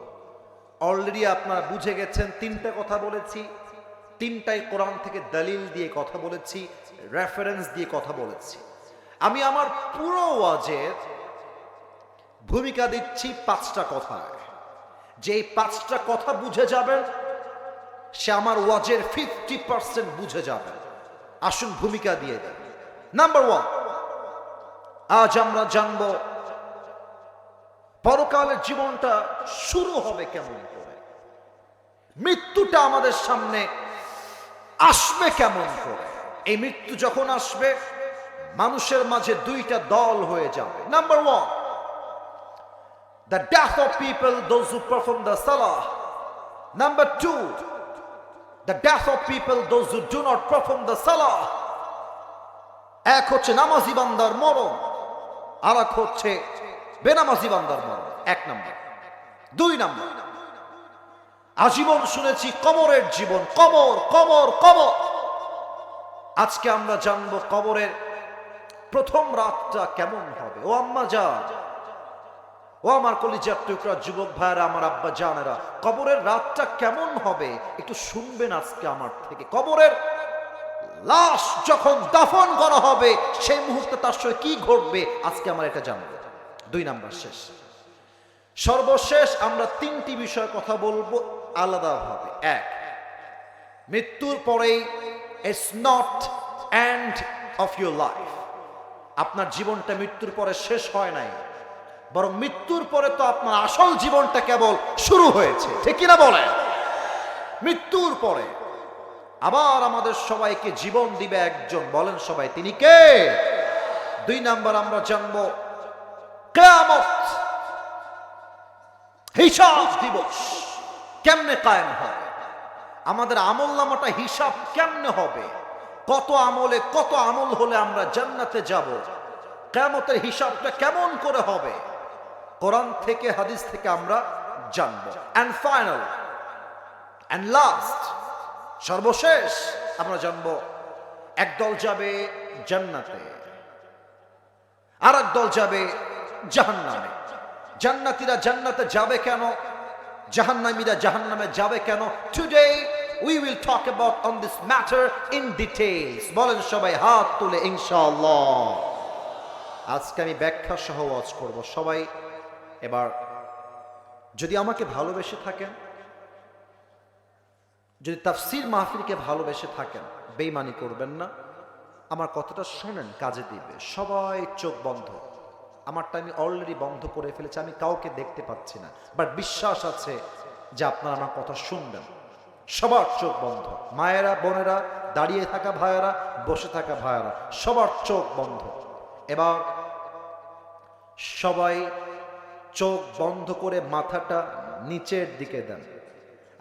অলরেডি আপনারা বুঝে গেছেন, তিনটা কথা বলেছি, তিনটাই কোরআন থেকে দলিল দিয়ে কথা বলেছি, রেফারেন্স দিয়ে কথা বলেছি। আমি আমার পুরো ওয়াজের ভূমিকা দিচ্ছি পাঁচটা কথায়। যে এই পাঁচটা কথা বুঝে যাবেন সে আমার ওয়াজের 50% বুঝে যাবে। আসুন ভূমিকা দিয়ে দেন। নাম্বার 1, আজ আমরা জানব পরকালের জীবনটা শুরু হবে কেমন করে, মৃত্যুটা আমাদের সামনে আসবে কেমন করে। এই মৃত্যু যখন আসবে মানুষের মাঝে দুইটা দল হয়ে যাবে। Number 1, the death of people, those who perform the salah. Number 2, the death of people, those who do not perform the salah. এক হচ্ছে নামাজি বান্দার মরণ, আর এক হচ্ছে বেনামাজি বান্দার মরণ। এক নম্বর। 2 নম্বর, আজীবন শুনেছি কবরের জীবন, কবর কবর কবর। আজকে আমরা জানবো কবরের প্রথম রাতটা কেমন হবে। ও আম্মা জান, ও আমার কলিজার টুকরা যুবক ভাইরা, আমার আব্বা জানেরা, কবরের রাতটা কেমন হবে একটু শুনবেন আজকে আমার থেকে। কবরের লাশ যখন দাফন করা হবে সেই মুহূর্তে তার সঙ্গে কি ঘটবে আজকে আমরা এটা জানবো। 2 নাম্বার শেষ। সর্বশেষ আমরা 3টি বিষয় কথা বলবো আলাদাভাবে। 1, মৃত্যুর পরেই it's not end of your life. আপনার জীবনটা মৃত্যুর পরে শেষ হয় নাই, বরং মৃত্যুর পরে তো আপনার আসল জীবনটা কেবল শুরু হয়েছে। ঠিক কিনা বলেন? মৃত্যুর পরে আবার আমাদের সবাইকে জীবন দিবে একজন, বলেন সবাই তিনি কে? 2 নাম্বার আমরা জানবো কিয়ামত, হিসাব দিবস কেমনে কায়েম হবে, আমাদের আমলনামাটা হিসাব কেমনে হবে, কত আমলে কত আমল হলে আমরা জান্নাতে যাব, কিয়ামতের হিসাবটা কেমন করে হবে, কোরআন থেকে হাদিস থেকে আমরা জানবো। এন্ড ফাইনাল এন্ড লাস্ট, সর্বশেষ আমরা জানবো একদল যাবে জান্নাতে, আর একদল যাবে জাহান্নামে। জান্নাতীরা জান্নাতে যাবে কেন, জাহান্নামীরা জাহান্নামে যাবে কেন? Today we will talk about on this matter in details. বলেন সবাই হাত তুলে ইনশাআল্লাহ। আজকে আমি ব্যাখ্যা সহ ওয়াজ করব। সবাই এবার যদি আমাকে ভালোবেসে থাকেন, যদি তাফসীর মাহফিলকে ভালোবেসে থাকেন, বেঈমানি করবেন না, আমার কথাটা শোনেন, কাজে দিবে। সবাই চোখ বন্ধ। আমারটা আমি অলরেডি বন্ধ করে ফেলেছি, আমি কাউকে দেখতে পাচ্ছি না, বাট বিশ্বাস আছে যে আপনারা আমার কথা শুনবেন। সবার চোখ বন্ধ, মায়েরা, বোনেরা, দাঁড়িয়ে থাকা ভাইয়েরা, বসে থাকা ভাইয়েরা, সবার চোখ বন্ধ। এবার সবাই চোখ বন্ধ করে মাথাটা নিচের দিকে দেন।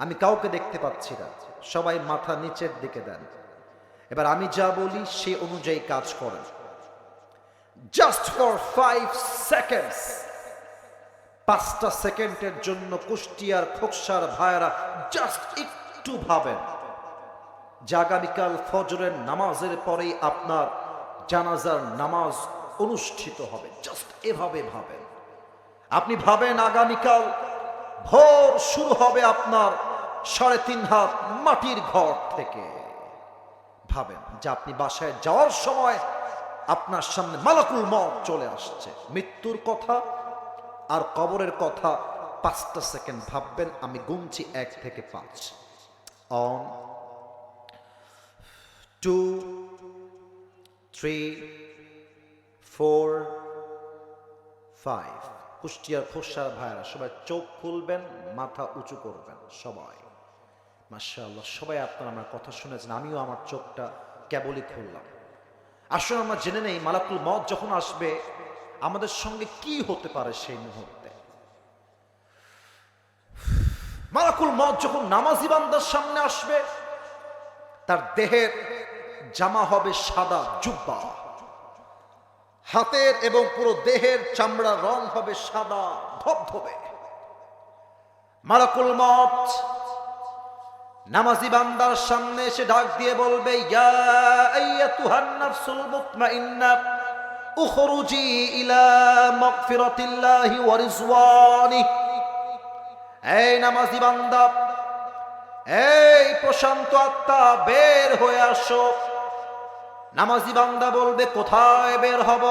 আমি কাউকে দেখতে পাচ্ছি না, সবাই মাথা নিচের দিকে দেন। এবার আমি যা বলি সে অনুযায়ী কাজ করেন। জাস্ট ফর 5 সেকেন্ডস, 5টা সেকেন্ডের জন্য কুষ্টিয়ার খোকসার ভাইয়েরা জাস্ট একটু ভাবেন যে আগামীকাল ফজরের নামাজের পরেই আপনার জানাজার নামাজ অনুষ্ঠিত হবে। জাস্ট এভাবে ভাবেন। আপনি ভাবেন আগামীকাল ভোর শুরু হবে আপনার 3.5 হাত মাটির ঘর থেকে। ভাবেন যে আপনি বাসায় যাওয়ার সময় আপনার সামনে মালাকুল মউত চলে আসছে। মৃত্যুর কথা আর কবরের কথা 5টা সেকেন্ড ভাববেন। আমি গুনছি 1 থেকে 5। 1, 2, 3, 4, 5। কুষ্টিয়ার খোসার ভাইরা সবাই চোখ খুলবেন, মাথা উঁচু করবেন সবাই। মাশাআল্লাহ, সবাই আপনারা আমার কথা শুনেছেন, আমিও আমার চোখটা কেবলই খুললাম। আসলে আমরা জেনে নেই মালাকুল মউত যখন আসবে আমাদের সঙ্গে কি হতে পারে সেই মুহূর্তে। মালাকুল মউত যখন নামাজি বান্দার সামনে আসবে, তার দেহের জামা হবে সাদা জুব্বা, হাতের এবং পুরো দেহের চামড়ার রং হবে সাদা ধবধবে। মালাকুল মউত নামাজি বান্দার সামনে এসে ডাক দিয়ে বলবে, ইয়া আইয়াতুহান নাফসুল মুতমাইন্না উখরুজি ইলা মাগফিরাতিল্লাহি ওয়া রিজওয়ানিহি। এই নামাজি বান্দা, এই প্রশান্ত আত্মা, বের হয়ে আসো। নামাজি বান্দা বলবে, কোথায় বের হব?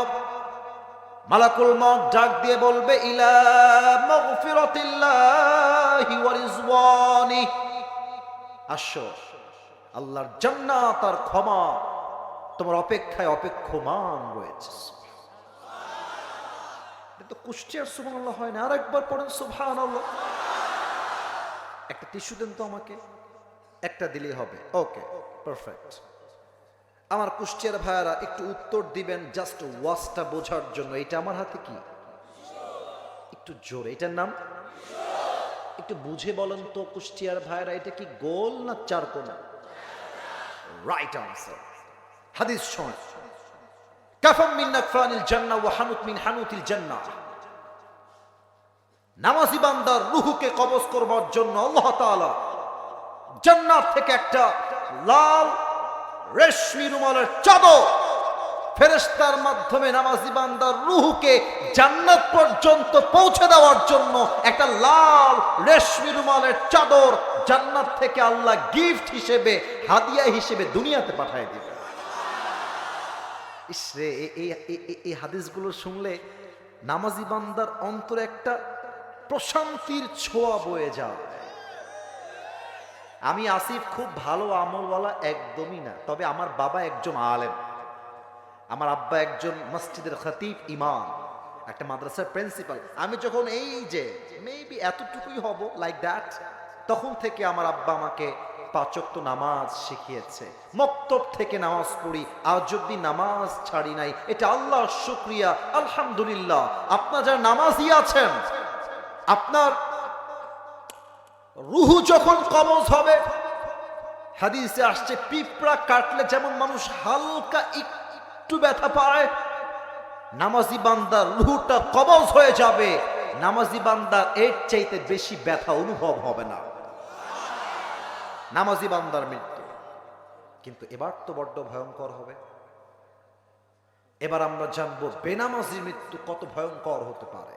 মালাকুল মউত ডাক দিয়ে বলবে, ইলা মাগফিরাতিল্লাহি ওয়া রিজওয়ানিহি। আসো, আল্লাহর জান্নাত আর ক্ষমা তোমার অপেক্ষায় অপেক্ষমান রয়েছে। এটা তো কুষ্টিয়ার সুবহানাল্লাহ হয় না, আরেকবার পড়েন সুবহানাল্লাহ। একটা টিস্যু দেন তো আমাকে, একটা দিলেই হবে। ওকে, পারফেক্ট। আমার কুষ্টিয়ার ভাইয়ারা একটু উত্তর দিবেন জাস্ট ওয়াজটা বোঝার জন্য। এটা আমার হাতে কি? একটু জোরে, এটার নাম একটু বুঝে বলেন তো কুষ্টিয়ার ভাইয়ারা, এটা কি গোল না চারকোনা? Right answer. হাদিস শোনেন, কাফাম মিন নাকফানিল জান্নাহ ওয়া হানুত মিন হানুতিল জান্নাহ। নামাজি বান্দার রূহকে কবজ করবার জন্য আল্লাহ তাআলা জান্নাত থেকে একটা লাল রেশমি রুমালের চাদর ফেরেশতার মাধ্যমে নামাজি বান্দার রূহকে জান্নাত পর্যন্ত পৌঁছে দেওয়ার জন্য একটা লাল রেশমি রুমালের চাদর জান্নাত থেকে আল্লাহ গিফট হিসেবে, হাদিয়া হিসেবে দুনিয়াতে পাঠিয়ে দিবে। ইসরে, এই হাদিসগুলো শুনলে নামাজি বান্দার অন্তরে একটা প্রশান্তির ছোঁয়া বয়ে যায়। আমি আসিফ খুব ভালো আমলওয়ালা একদমই না, তবে আমার বাবা একজন আলেম, আমার আব্বা একজন মসজিদের খতিব, ইমাম, একটা মাদ্রাসার প্রিন্সিপাল। আমি যখন এই যে মেবি এতটুকুই হব, লাইক দ্যাট, তখন থেকে আমার আব্বা আমাকে 5 ওয়াক্ত নামাজ শিখিয়েছে। মক্তব থেকে নামাজ পড়ি, আজ অব্দি নামাজ ছাড়ি নাই। এটা আল্লাহর শুকরিয়া, আলহামদুলিল্লাহ। আপনারা যারা নামাজি আছেন, আপনার রূহ যখন কবজ হবে, হাদিসে আসছে পিঁপড়া কাটলে যেমন মানুষ হালকা একটু ব্যথা পায়, নামাজি বান্দার রূহটা কবজ হয়ে যাবে, নামাজি বান্দার এর চাইতে বেশি ব্যথা অনুভব হবে না। নামাজি বান্দার মৃত্যু কিন্তু এবার তো বড্ড ভয়ঙ্কর হবে। এবার আমরা জানবো বেনামাজির মৃত্যু কত ভয়ঙ্কর হতে পারে।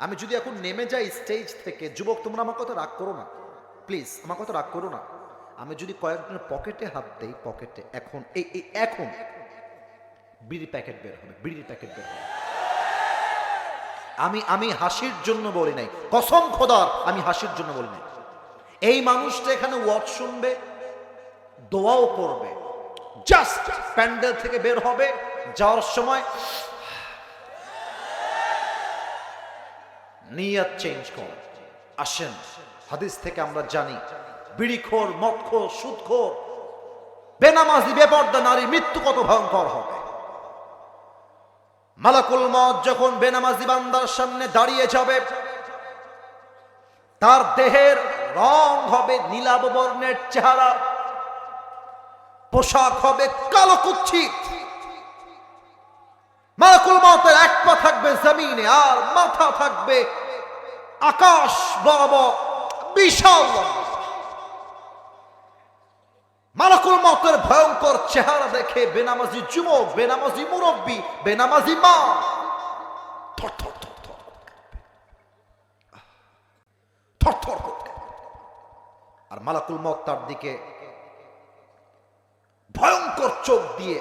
আমি যদি এখন নেমে যাই স্টেজ থেকে, যুবক তোমরা আমার কথা রাগ করো না প্লিজ, আমার কথা রাগ করো না। আমি যদি কয়েকজনের পকেটে হাত দেই, পকেটে এখন এখন বিড়ির প্যাকেট বের হবে, বিড়ির প্যাকেট বের হবে। আমি হাসির জন্য বলি নাই, কসম খোদার আমি হাসির জন্য বলি নাই। এই মানুষটা এখানে ওয়াজ শুনবে, দোয়াও করবে, জাস্ট প্যান্ডেল থেকে বের হবে, যাওয়ার সময় নিয়ত চেঞ্জ কর। আসেন, হাদিস থেকে আমরা জানি বিড়িখোর, মদখোর, সুদখোর, বেনামাজি, বেপর্দা নারী মৃত্যু কত ভয়ঙ্কর হবে। মালাকুল মউত যখন বেনামাজি বান্দার সামনে দাঁড়িয়ে যাবে, তার দেহের রং হবে নীলাভ বর্ণের চেহারা, পোশাক হবে কালো কুচ্ছিত। মালাকুল মউতের এক পা থাকবে জমিনে, আর মাথা থাকবে আকাশ বরাবর বিশাল। মালাকুল মউতের ভয়ঙ্কর চেহারা দেখে বেনামাজি যুবক, বেনামাজি মুরব্বী, বেনামাজি মা থরথর করতে, আর মালাকুল মউত তার দিকে ভয়ঙ্কর চোখ দিয়ে,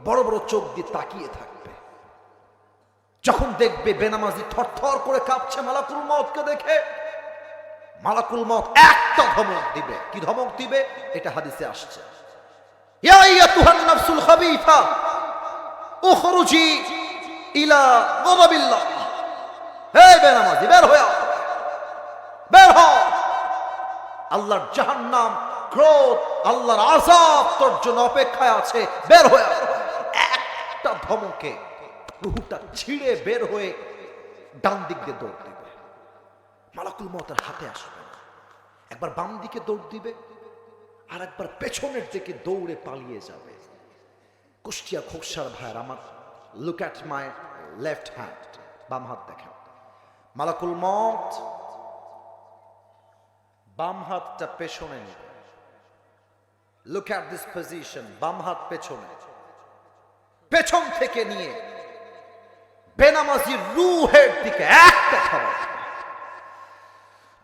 বড় বড় চোখ দিয়ে তাকিয়ে থাকবে। যখন দেখবে বেনামাজি থরথর করে কাঁপছে মালাকুল মউতকে দেখে, মালাকুল মউত একটা ধমক দিবে। কি ধমক দিবে? এটা হাদিসে আসছে, ইয়া আইয়াতুহান নাফসুল খাবিথা উখরুজি ইলা গাদাবিল্লাহ। হে বেনামাজি, বের হয়ে আও, বের হ। আল্লাহর জাহান্নাম, ক্রোধ, আল্লাহর আযাব তোর জন্য অপেক্ষায় আছে, বের হয়ে আও। একটা ধমকে রূহটা ছিঁড়ে বের হয়ে ডান দিক দিয়ে দৌড় দিবে, মালাকুল মউতের হাতে আসবে না। একবার বাম দিকে দৌড় দিবে, আর একবার পেছনের দিকে দৌড়ে পালিয়ে যাবে। কুষ্টিয়া খোকসার ভাইয়ের আমার, look at my left hand, বাম হাত দেখেন। মালাকুল মত বাম হাতটা পেছনে নেবে। লুক অ্যাট দিস পজিশন, বাম হাত পেছনে, পেছন থেকে নিয়ে বেনামাজি রূহের দিকে এক দেখাবে।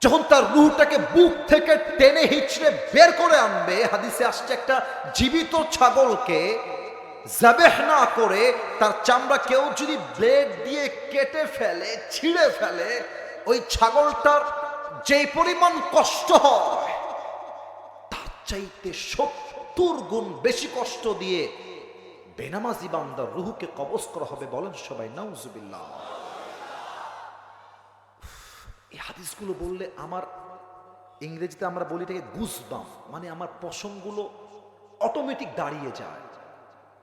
যখন তার রূহটাকে বুক থেকে টেনে হিচড়ে বের করে আনবে, হাদিসে আসছে একটা জীবিত ছাগলকে জাবেহ না করে তার চামড়া কেউ যদি ব্লেড দিয়ে কেটে ফেলে, ছিঁড়ে ফেলে, ওই ছাগলটার যে পরিমাণ কষ্ট হয় তার চাইতে 70 গুণ বেশি কষ্ট দিয়ে বেনামাজি বান্দার রূহকে কবজ করা হবে। বলেন সবাই নাউজুবিল্লাহ। এই হাদিসগুলো বললে আমার, ইংরেজিতে আমরা বলি এটাকে গুজবাম্প, মানে আমার পশমগুলো অটোমেটিক দাঁড়িয়ে যায়।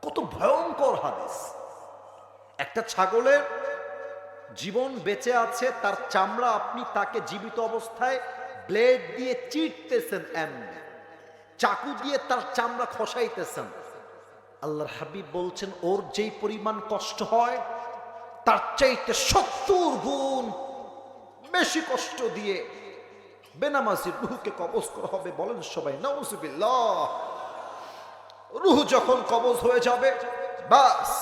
কত ভয়ঙ্কর হাদিস! একটা ছাগলের জীবন বেঁচে আছে, তার চামড়া আপনি তাকে জীবিত অবস্থায় ব্লেড দিয়ে চিরতেছেন, এমনি চাকু দিয়ে তার চামড়া খসাইতেছেন। আল্লাহর হাবিব বলছেন ওর যেই পরিমাণ কষ্ট হয় তার চাইতে 70 গুণ বেশি কষ্ট দিয়ে বেনামাজির রূহকে কবজ করা হবে। বলেন সবাই নাউজুবিল্লাহ। রূহ যখন কবজ হয়ে যাবে, বাস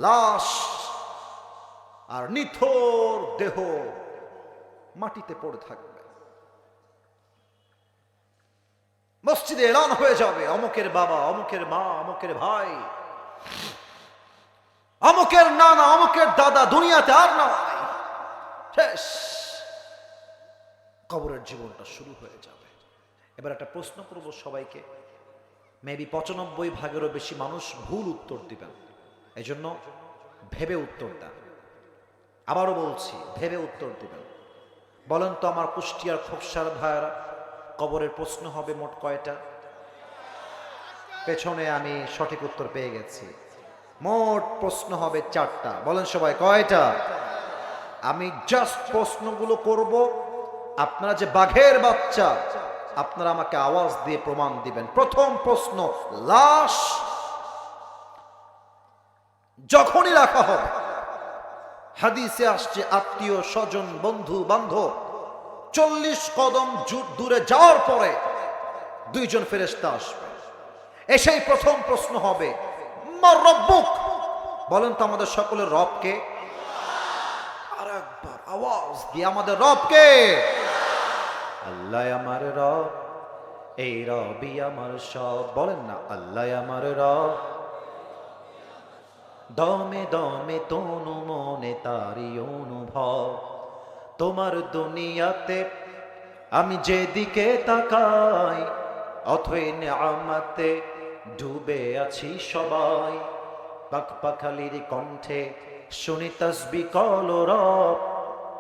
লাশ আর নিথর দেহ মাটিতে পড়ে থাকবে। মসজিদে এলান হয়ে যাবে, অমুকের বাবা, অমুকের মা, অমুকের ভাই, অমুকের নানা, অমুকের দাদা দুনিয়াতে আর নাই, শেষ। কবরের জীবনটা শুরু হয়ে যাবে। এবার একটা প্রশ্ন করব সবাইকে, মেবি 95% বেশি মানুষ ভুল উত্তর দিবেন, এই জন্য ভেবে উত্তর দেন। আবারও বলছি, ভেবে উত্তর দিবেন। বলেন তো আমার কুষ্টিয়ার খোকসার ভাইয়েরা, কবরের প্রশ্ন হবে মোট কয়টা? পেছনে আমি সঠিক উত্তর পেয়ে গেছি। মোট প্রশ্ন হবে 4টা। বলেন সবাই কয়টা? আমি জাস্ট প্রশ্নগুলো করব, আপনারা যে বাঘের বাচ্চা, আপনারা আমাকে আওয়াজ দিয়ে প্রমাণ দিবেন। প্রথম প্রশ্ন, লাশ যখনই রাখা হবে, হাদিসে আসছে আত্মীয় স্বজন বন্ধু বান্ধব 40 কদম দূরে যাওয়ার পরে 2 জন ফেরেশতা আসবে। এসেই প্রথম প্রশ্ন হবে, মা রব্বুক, বলেন তো আমাদের সকলের রব কে? আর একবার আওয়াজ দিয়ে, আমাদের রব কে? আল্লাহ আমার রব, এই রবই আমার সব। বলেন না, আল্লাহ আমার রব, দমে দমে তনু মনে তারি অনুভব। তোমার দুনিয়াতে আমি যেদিকে তাকাই, অথই নিয়ামতে ডুবে আছি সবাই। পাখপাখালির কণ্ঠে শুনি তাসবিহ কল রব,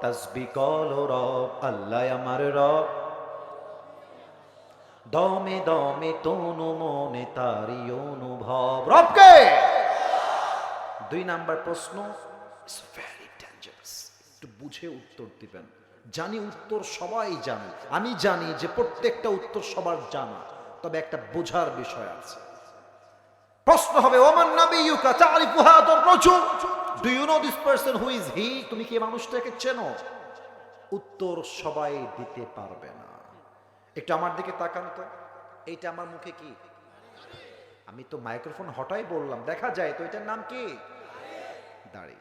তাসবিহ কল রব, আল্লাহ আমার রব, দমে দমে তনু মনে তারি অনুভব। রবকে। 2 নাম্বার প্রশ্ন, ভেরি ডেঞ্জারাস, একটু বুঝে উত্তর দিবেন। জানি উত্তর সবাই জানে, আমি জানি যে প্রত্যেকটা উত্তর সবার জানা, তবে একটা বোঝার বিষয় আছে। প্রশ্ন হবে, ওমান নাবিয়ুকা তারিফু হাদার রাজুল, do you know this person, who is he? তুমি কি এই মানুষটাকে চেনো? উত্তর সবাই দিতে পারবে না। একটু আমার দিকে তাকান তো, এইটা আমার মুখে কি? আমি তো মাইক্রোফোন হটাই বললাম, দেখা যায় তো, এটার নাম কি? দাড়ি।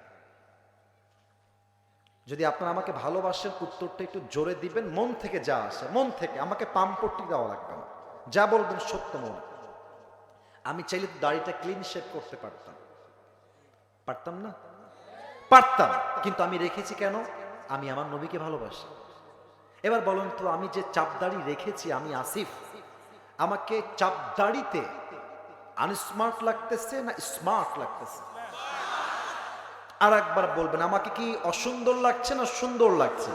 যদি আপনারা আমাকে ভালোবাসেন, উত্তরটা একটু জোরে দিবেন, মন থেকে যা আসে, মন থেকে। আমাকে পাম্পটি দেওয়া লাগবে না, যা বলবেন সত্য মন। আমি চাইলে তো দাড়িটা ক্লিন শেভ করতে পারতাম, পারতাম না? পারতাম, কিন্তু আমি রেখেছি কেন? আমি আমার নবীকে ভালোবাসি। এবার বলুন তো, আমি যে চাপ দাড়ি রেখেছি, আমি আসিফ, আমাকে চাপ দাড়িতে আনস্মার্ট লাগতেছে না স্মার্ট লাগতেছে? আর একবার বলবেন, আমাকে কি অসুন্দর লাগছে না সুন্দর লাগছে?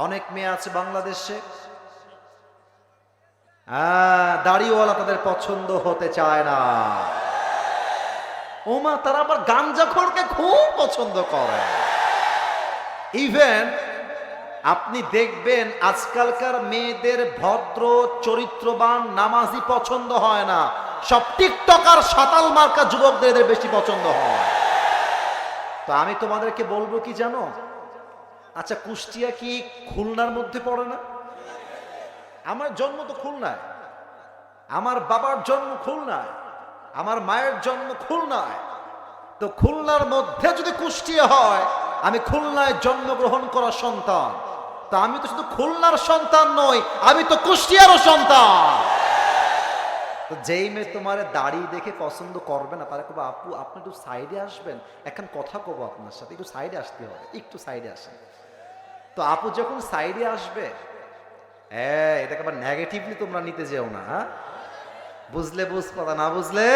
অনেক মেয়ে আছে বাংলাদেশে, দাড়িওয়ালা তাদের পছন্দ হতে চায় না। ওমা, তারা আবার গাঞ্জাখোরকে খুব পছন্দ করে। ইভেন আপনি দেখবেন আজকালকার মেয়েদের ভদ্র চরিত্রবান নামাজি পছন্দ হয় না, সব টিকটকার সাতাল মার্কা যুবকদের এদের বেশি পছন্দ হয়। তো আমি তোমাদেরকে বলবো কি জানো, আচ্ছা কুষ্টিয়া কি খুলনার মধ্যে পড়ে না? আমার জন্ম তো খুলনায়, আমার বাবার জন্ম খুলনায়, আমার মায়ের জন্ম খুলনায়। তো খুলনার মধ্যে যদি কুষ্টিয়া হয়, আমি খুলনায় জন্মগ্রহণ করা সন্তান। তা আমি তো শুধু খুলনার সন্তান নই, আমি তো কুষ্টিয়ারও সন্তান। তো যেই মেয়ে তোমার দাড়ি দেখে পছন্দ করবে না, তারা কবে আপু আপনি একটু সাইডে আসবেন, এখন কথা কব আপনার সাথে, একটু সাইডে আসতে হবে, একটু সাইডে আসেন। তো আপু যখন সাইডে আসবে, হ্যাঁ এটাকে আবার নেগেটিভলি তোমরা নিতে যেও না, হ্যাঁ বুঝলে বুঝ, কথা না বুঝলে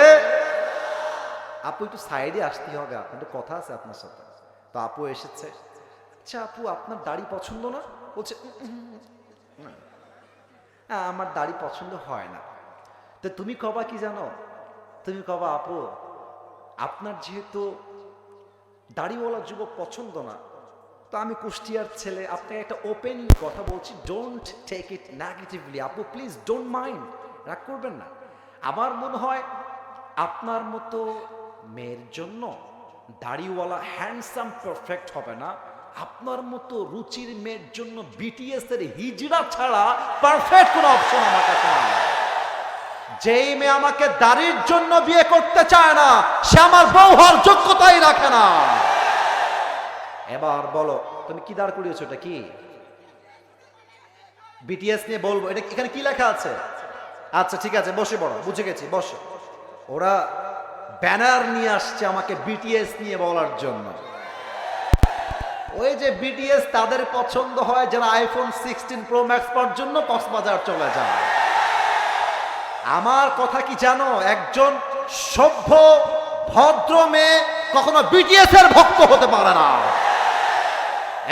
আপু একটু সাইডে আসতে হবে, আপনার একটু কথা আছে আপনার সাথে। তো আপু এসেছে, আচ্ছা আপু আপনার দাড়ি পছন্দ না? বলছে আমার দাড়ি পছন্দ হয় না। তো তুমি কবা কি জানো, তুমি কবা আপু আপনার যেহেতু দাড়িওয়ালা যুবক পছন্দ না, তো আমি কুষ্টিয়ার ছেলে, আপনাকে একটা ওপেন কথা বলছি, ডোন্ট টেক ইট নেগেটিভলি, আপু প্লিজ ডোন্ট মাইন্ড, রাগ করবেন না। আমার মনে হয় আপনার মতো মেয়ের জন্য দাড়িওয়ালা হ্যান্ডসাম পারফেক্ট হবে না, আপনার মতো রুচির মেয়ের জন্য বিটিএস এর হিজড়া ছাড়া পারফেক্ট কোনো অপশন আমার কাছে নাই। যেই মেয়ে আমাকে দাড়ির জন্য বিয়ে করতে চায় না, সে আমার বউ হওয়ার যোগ্যতাই রাখে না। এবার বলো তুমি কি দাঁড় করিয়েছো, এটা কি বিটিএস নিয়ে বলবো? এটা এখানে কি লেখা আছে? আচ্ছা ঠিক আছে বসে পড়ো, বুঝে গেছি, বসো। ওরা ব্যানার নিয়ে আসছে আমাকে বিটিএস নিয়ে বলার জন্য। ওই যে বিটিএস তাদের পছন্দ হয় যারা আইফোন 16 প্রো ম্যাক্স পাওয়ার জন্য কক্সবাজার চলে যায়। আমার কথা কি জানো, একজন সভ্য ভদ্র মেয়ে কখনো বিটিএস এর ভক্ত হতে পারে না।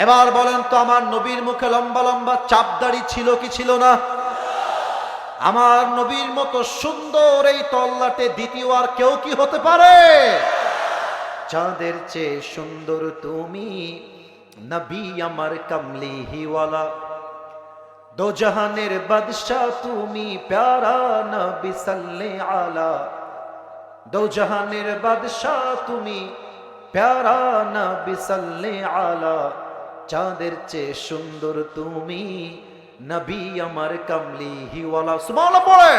এবার বলেন তো আমার নবীর মুখে লম্বা লম্বা চাপদাড়ি ছিল কি ছিল না? আমার নবীর মতো সুন্দর এই তল্লাটে দ্বিতীয় আর কেউ কি হতে পারে? চাঁদের চেয়ে সুন্দর তুমি, নবী আমার কামলিহিওয়ালা, দো জাহানের বাদশাহ তুমি, প্যারা নবী সাল্লে আলা, দো জাহানের বাদশাহ তুমি, প্যারা নবী সাল্লে আলা, চাঁদের চেয়ে সুন্দর তুমি, নবী আমার কামলিহিওয়ালা। সুবহানাল্লাহ পড়ে।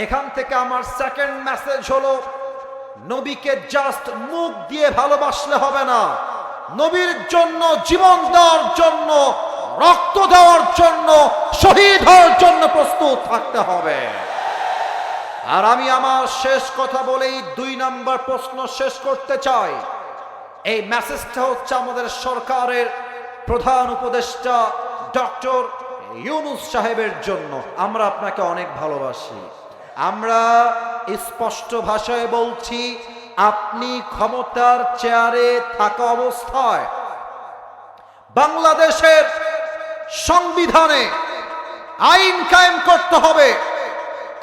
এখান থেকে আমার সেকেন্ড মেসেজ হলো, নবীকে জাস্ট মুখ দিয়ে ভালোবাসলে হবে না, নবীর জন্য জীবন দেওয়ার জন্য, রক্ত দেওয়ার জন্য, শহীদ হওয়ার জন্য প্রস্তুত থাকতে হবে। আর আমি আমার শেষ কথা বলেই 2 নাম্বার প্রশ্ন শেষ করতে চাই। এই মেসেজটা হচ্ছে আমাদের সরকারের প্রধান উপদেষ্টা ডক্টর ইউনূস সাহেবের জন্য। আমরা আপনাকে অনেক ভালোবাসি, আমরা স্পষ্ট ভাষায় বলছি, আপনি ক্ষমতার চেয়ারে থাকা অবস্থায় বাংলাদেশের সংবিধানে আইন কায়েম করতে হবে।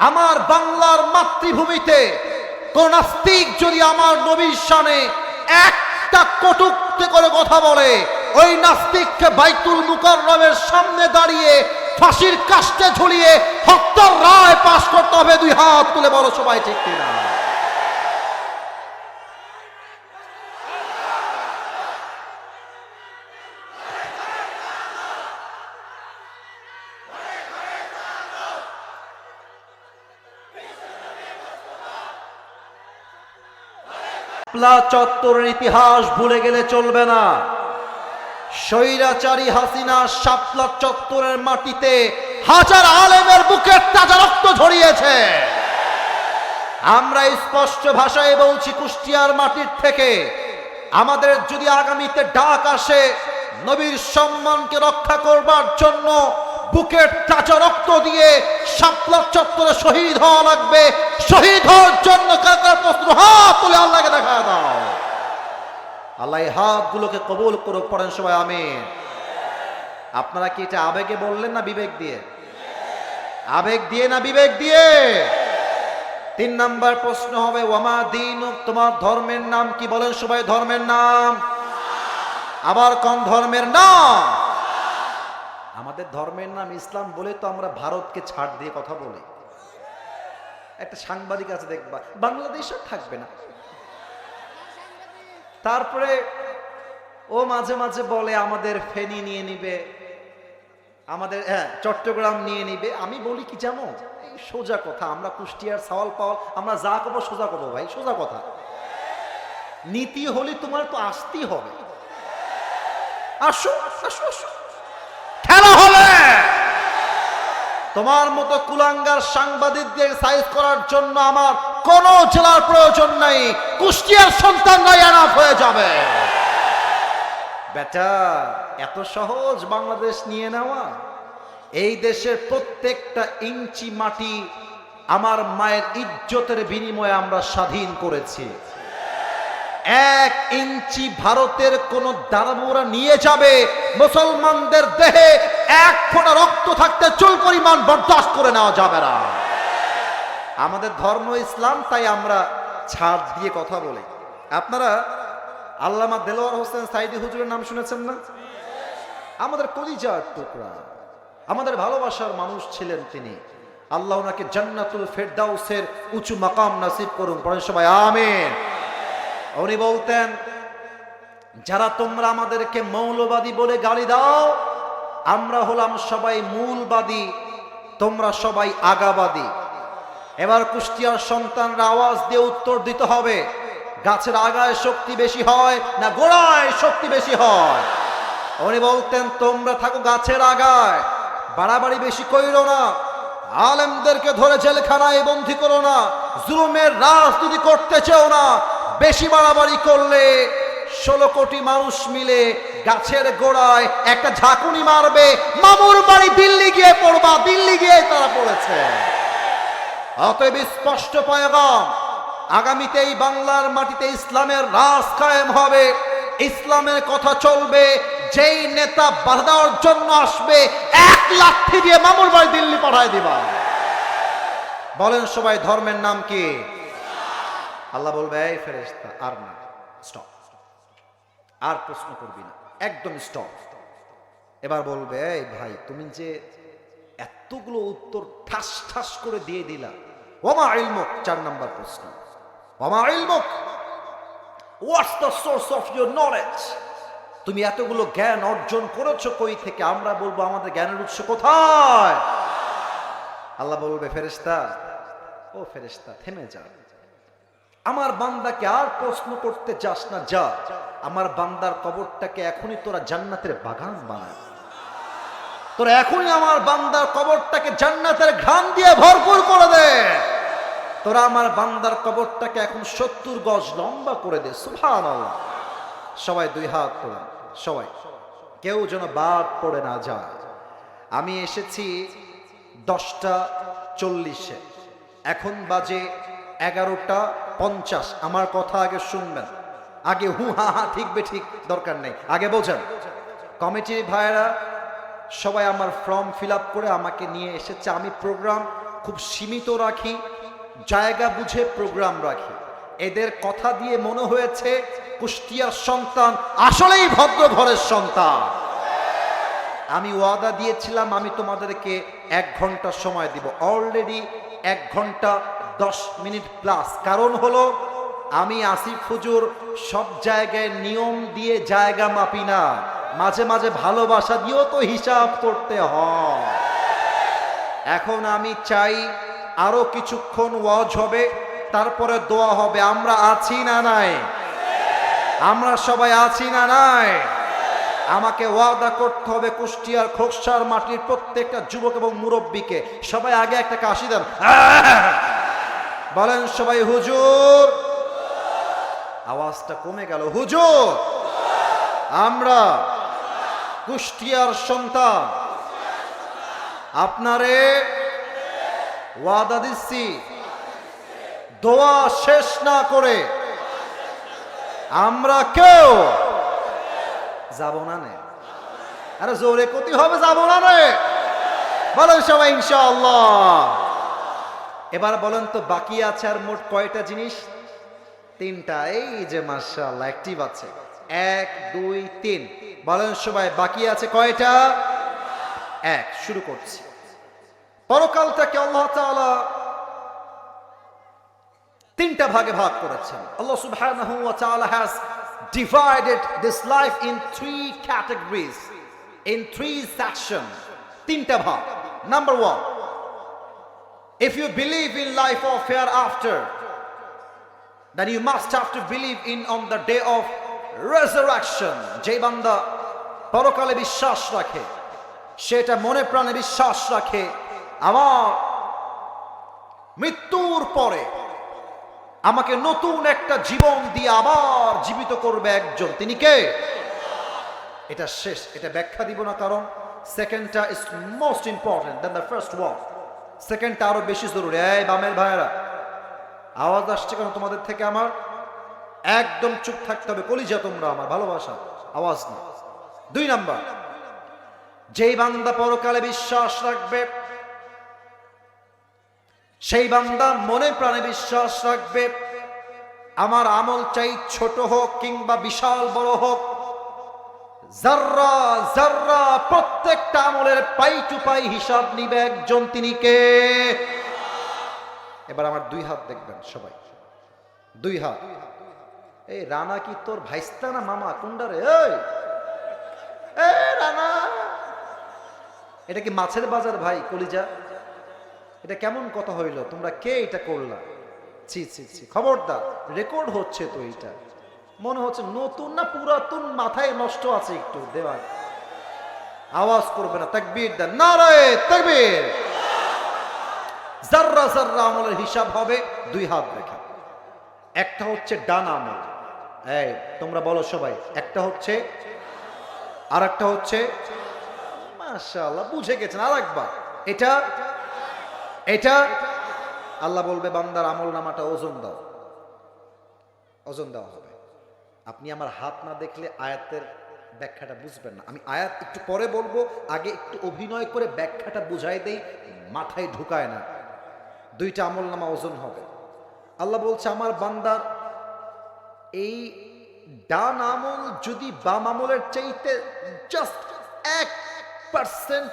আমার বাংলার মাতৃভূমিতে কোন নাস্তিক যদি আমার নবীর শানে একটা কটূক্তি করে কথা বলে, ওই নাস্তিককে বাইতুল মুকাররমের সামনে দাঁড়িয়ে ফাঁসির কাস্টে ঝুলিয়ে হত্যার রায় পাশ করতে হবে। 2 হাত তুলে বলো সবাই ঠিক কিনা? শাপলা চত্বরের ইতিহাস ভুলে গেলে চলবে না। স্বৈরাচারী হাসিনা শাপলা চত্বরের মাটিতে হাজার আলেমের বুকের তাজা রক্ত ঝরিয়েছে। আমরা স্পষ্ট ভাষায় বলছি, কুষ্টিয়ার মাটির থেকে আমাদের যদি আগামীতে ডাক আসে নবীর সম্মানকে রক্ষা করবার জন্য, বুকের তাজা রক্ত দিয়ে শাপলা চত্বরে শহীদ হওয়া লাগবে। শহীদ হওয়ার জন্য কার প্রস্তুত? হাত তুলে আল্লাহকে দেখা দাও। আল্লাহ এই হাতগুলোকে কবুল করুক। পড়েন সবাই আমিন। আপনারা কি এটা আবেগে বললেন না বিবেক দিয়ে? আবেগ দিয়ে না বিবেক দিয়ে? 3 নাম্বার প্রশ্ন হবে, ওয়ামা দীনুক, তোমার ধর্মের নাম কি? বলেন সবাই ধর্মের নাম। আবার কোন ধর্মের নাম? আমাদের ধর্মের নাম ইসলাম বলে তো আমরা ভারতকে ছাড় দিয়ে কথা বলি। একটা সাংবাদিক আছে দেখবা, বাংলাদেশ আর থাকবে না। তারপরে ও মাঝে মাঝে বলে আমাদের ফেনী নিয়ে নিবে, আমাদের চট্টগ্রাম নিয়ে নিবে। আমি বলি কি জানো, এই সোজা কথা, আমরা কুষ্টিয়ার সাওয়াল পাওয়াল, আমরা যা করবো সোজা করবো ভাই, সোজা কথা। নীতি হলে তোমার তো আসতেই হবে। আসো আসো আসো, খেলা হবে। তোমার মতো কুলাঙ্গার সাংবাদিকদের সাইজ করার জন্য আমার কোন জেলার প্রয়োজন নাই, কুষ্টিয়ার সন্তানরাই এনাফ হয়ে যাবে। বেটা, এত সহজ বাংলাদেশ নিয়ে নেওয়া? এই দেশের প্রত্যেকটা ইঞ্চি মাটি আমার মায়ের ইজ্জতের বিনিময়ে আমরা স্বাধীন করেছি। 1 ইঞ্চি ভারতের কোন দানবরা নিয়ে যাবে, মুসলমানদের দেহে 1 ফোঁটা রক্ত থাকতে চুল পরিমাণ বরদাস্ত করে নেওয়া যাবে না। আমাদের ধর্ম ইসলাম, তাই আমরা ছাড় দিয়ে কথা বলি। আপনারা আল্লামা দেলোয়ার হোসেন সাইদি হুজুরের নাম শুনেছেন না? আমাদের কলিজার টুকরা, আমাদের ভালোবাসার মানুষ ছিলেন তিনি। আল্লাহ ওনাকে জান্নাতুল ফেরদাউসের উঁচু মাকাম নসিব করুন, পড়েন সবাই আমিন। উনি বলতেন, যারা তোমরা আমাদেরকে মৌলবাদী বলে গালি দাও, আমরা হলাম সবাই মূলবাদী, তোমরা সবাই আগাবাদী। এবার কুষ্টিয়ার সন্তানরা আওয়াজ দিয়ে উত্তর দিতে হবে, গাছের আগায় শক্তি বেশি হয় না গোড়ায় শক্তি বেশি হয়? উনি বলতেন, তোমরা থাকো গাছের আগায়, বাড়াবাড়ি বেশি কইরো না, আলেমদেরকে ধরে জেলখানায় বন্দী করো না, জুলুমের রাজনীতি করতে চেও না। বেশি বাড়াবাড়ি করলে 16 কোটি মানুষ মিলে গাছের গোড়ায় একটা ঝাঁকুনি মারবে, মামুর বাড়ি দিল্লি গিয়ে পড়বা, দিল্লি গিয়ে তারা পড়েছে। অতএব স্পষ্ট পয়গাম, আগামীতে এই বাংলার মাটিতে ইসলামের রাজ কায়েম হবে, ইসলামের কথা চলবে। যেই নেতা বাধা দেওয়ার জন্য আসবে, 1 লাঠি দিয়ে মামুর বাড়ি দিল্লি পাঠায় দিবা। বলেন সবাই, ধর্মের নাম কি? আল্লাহ বলবে, এই ফেরেশতা, আর না, স্টপ, আর প্রশ্ন করবি না, একদম স্টপ। এবার বলবে, এই ভাই, তুমি যে এতগুলো উত্তর ঠাস ঠাস করে দিয়ে দিলা, ওমা ইলমুক, 4 নম্বর প্রশ্ন, ওমা ইলমুক, what's the source of your knowledge? তুমি এতগুলো জ্ঞান অর্জন করেছো কই থেকে? আমরা বলবো, আমাদের জ্ঞানের উৎস কোথায়? আল্লাহ বলবে, ফেরেশতা, ও ফেরেশতা, থেমে যা, আমার বান্দাকে আর প্রশ্ন করতে যাস না, যা, আমার বান্দার কবরটাকে এখনই তোরা জান্নাতের বাগান বানা, তোরা এখনই আমার বান্দার কবরটাকে জান্নাতের ঘ্রাণ দিয়ে ভরপুর করে দে, তোরা আমার বান্দার কবরটাকে এখন 70 গজ লম্বা করে দে। সুবহানাল্লাহ। সবাই 2 হাত তোলেন, সবাই, কেউ যেন বাদ পড়ে না যায়। আমি এসেছি 10টা 40-এ, এখন বাজে 11টা 50। আমার কথা আগে শুনবেন, আগে হু হা হা ঠিক বে ঠিক দরকার নেই, আগে বোঝেন। কমিটির ভাইয়েরা সবাই আমার ফর্ম ফিল আপ করে আমাকে নিয়ে এসেছে। আমি প্রোগ্রাম খুব সীমিত রাখি, জায়গা বুঝে প্রোগ্রাম রাখি। এদের কথা দিয়ে মনে হয়েছে কুষ্টিয়ার সন্তান আসলেই ভদ্র ঘরের সন্তান। আমি ওয়াদা দিয়েছিলাম আমি তোমাদেরকে 1 ঘন্টা সময় দিব, অলরেডি 1 ঘন্টা 10 মিনিট প্লাস। কারণ হলো, আমি আসিফ হুজুর সব জায়গায় নিয়ম দিয়ে জায়গা মাপি না, মাঝে মাঝে ভালোবাসা দিয়েও তো হিসাব করতে হয়। এখন আমি চাই আরো কিছুক্ষণ ওয়াজ হবে, তারপরে দোয়া হবে। আমরা আছি না নাই? আমরা সবাই আছি না নাই? আমাকে ওয়াদা করতে হবে কুষ্টিয়ার খোকসার মাটির প্রত্যেকটা যুবক এবং মুরব্বীকে, সবাই আগে একটা কাশি দেন, বলেন সবাই হুজুর। আওয়াজটা কমে গেল। হুজুর, আমরা কুষ্টিয়ার সন্তান, আপনারে ওয়াদা দিচ্ছি, দোয়া শেষ না করে আমরা কেউ যাব না নে। আরে জোরে কতি হবে, যাব না রে, বলেন সবাই ইনশাআল্লাহ। এবার বলেন তো, বাকি আছে আর মোট কয়টা জিনিস? 3টা। এই যে মাশাআল্লাহ অ্যাক্টিভ আছে, 1 2 3। বলেন সবাই, বাকি আছে কয়টা? এক, শুরু করছি। পরকালটাকে আল্লাহ তাআলা তিনটা ভাগে ভাগ করেছেন। আল্লাহ সুবহানাহু ওয়া তাআলা has divided this life in three categories, in three sections. তিনটা ভাগ। Number one, if you believe in life of hereafter, then you must have to believe in on the day of resurrection. যে বান্দা পরকালে বিশ্বাস রাখে, সেটা মনে প্রাণে বিশ্বাস রাখে আমার মৃত্যুর পরে আমাকে নতুন একটা জীবন দিয়ে আবার জীবিত করবে একজন, তিনি কে? এটা শেষ, এটা ব্যাখ্যা দিব না, কারণ সেকেন্ডটা is most important than the first one. সেকেন্ডটা আরো বেশি জরুরি। এই বামের ভাইয়েরা, আওয়াজ আসছে কেন তোমাদের থেকে? আমার একদম চুপ থাকতে হবে, কলিজা তোমরা আমার, ভালোবাসা, আওয়াজ না। 2 নাম্বার, যেই বান্দা পরকালে বিশ্বাস রাখবে, সেই বান্দা মনে প্রাণে বিশ্বাস রাখবে আমার আমল চাই ছোট হোক কিংবা বিশাল বড় হোক, জাররা জাররা প্রত্যেকটা আমলের পাই টু পাই হিসাব নিবে একজন, তিনি কে? এবার আমার 2 হাত দেখবেন সবাই, 2 হাত। এই রানা কি তোর ভাইস্তা না মামা? কোনটা রে? এই রানা, এটা কি মাছের বাজার ভাই কলিজা? এটা কেমন কথা হইল? তোমরা কে এটা করলা? ছি ছি ছি, খবরদার, রেকর্ড হচ্ছে তো। এটা মনে হচ্ছে নতুন না পুরাতন, মাথায় নষ্ট আছে একটু দেওয়া। আওয়াজ করবে না, তাকবীর দেন, নারায়ে তাকবীর। জাররা জাররা আমলের হিসাব হবে 2 হাত রেখে। একটা হচ্ছে ডান আমল, এই তোমরা বলো সবাই, একটা হচ্ছে, আর একটা হচ্ছে, মাশাআল্লাহ বুঝে গেছেন। আর একবার, এটা এটা আল্লাহ বলবে বান্দার আমল নামাটা ওজন দাও, ওজন দেওয়া হবে। আপনি আমার হাত না দেখলে আয়াতের ব্যাখ্যাটা বুঝবেন না। আমি আয়াত একটু পরে বলবো, আগে একটু অভিনয় করে ব্যাখ্যাটা বুঝাই দেই, মাথায় ঢুকায় না। 2টা আমল নামা ওজন হবে। আল্লাহ বলছে আমার বান্দার এই ডান আমল যদি বাম আমলের চাইতে জাস্ট 1%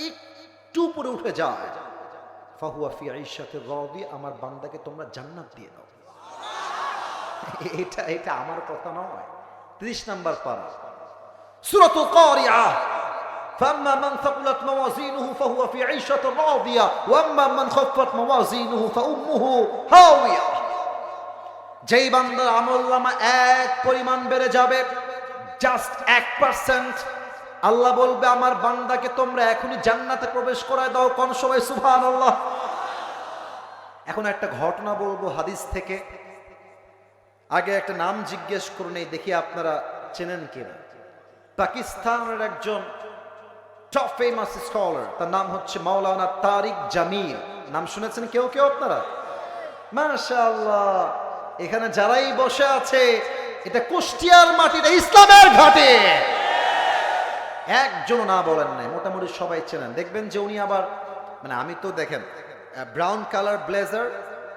একটু উপরে উঠে যায়, ফাহুয়া ফি আইশাতির রাদিয়া, আমার বান্দাকে তোমরা জান্নাত দিয়ে দাও। এটা আমার কথা নয়। 30 নাম্বার পারা, সূরাতুল কারিয়া। ফাম্মা মান থাকুলাত মাওয়াজিনুহু ফাহুয়া ফি আইশাতির রাদিয়া ওয়া আম্মা মান খাফফাত মাওয়াজিনুহু ফাউম্মুহু হাওিয়া। যেই বান্দার আমলনামা 1 পরিমাণ বেড়ে যাবে, জাস্ট 1%, আল্লাহ বলবে আমার বান্দাকে তোমরা এখনই জান্নাতে প্রবেশ করায় দাও। কোন সবাই সুবহানাল্লাহ। এখন একটা ঘটনা বলবো হাদিস থেকে, আগে একটা নাম জিজ্ঞেস করুন, এই দেখি আপনারা চেনেন কিনা। পাকিস্তানের একজন টপ ফেমাস স্কলার, তার নাম হচ্ছে মাওলানা তারিক জামিল। নাম শুনেছেন কেউ কেউ আপনারা? মাশাআল্লাহ, এখানে যারাই বসে আছে, এটা কুষ্টিয়ার মাটিতে ইসলামের ঘাটে, একজন না বলেন নাই, মোটামুটি সবাই চেনেন। দেখবেন যে উনি আবার, মানে আমি তো দেখেন brown colour blazer,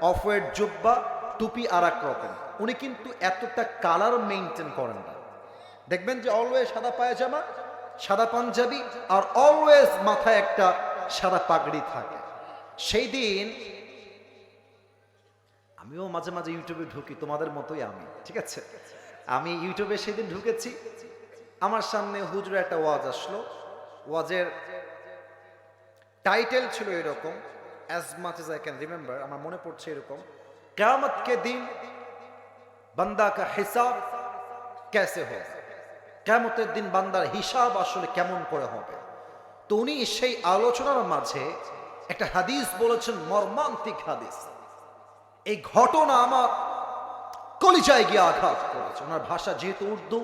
off white জুব্বা, টুপি আর এক রকম, উনি কিন্তু এতটা কালার মেইনটেইন করেন না। দেখবেন যে অলওয়েজ সাদা পায়জামা, সাদা পাঞ্জাবি, আর অলওয়েজ মাথায় একটা সাদা পাগড়ি থাকে। সেই দিন আমিও মাঝে মাঝে ইউটিউবে ঢুকি, তোমাদের মতোই আমি, ঠিক আছে? আমি ইউটিউবে সেদিন ঢুকেছি, আমার সামনে হুজুরের একটা ওয়াজ আসলো। ওয়াজের টাইটেল ছিল এরকম, as much as I can remember, আমার মনে পড়ছে এরকম, কিয়ামত কে দিন বান্দা কা হিসাব कैसे हो, কিয়ামতের দিন বান্দার হিসাব আসলে কেমন করে হবে। তো উনি সেই আলোচনার মাঝে একটা হাদিস বলেছেন, মর্মান্তিক হাদিস। এই ঘটনা আমার কলিজায় গিয়ে আঘাত করেছে। ওনার ভাষা যেহেতু উর্দু,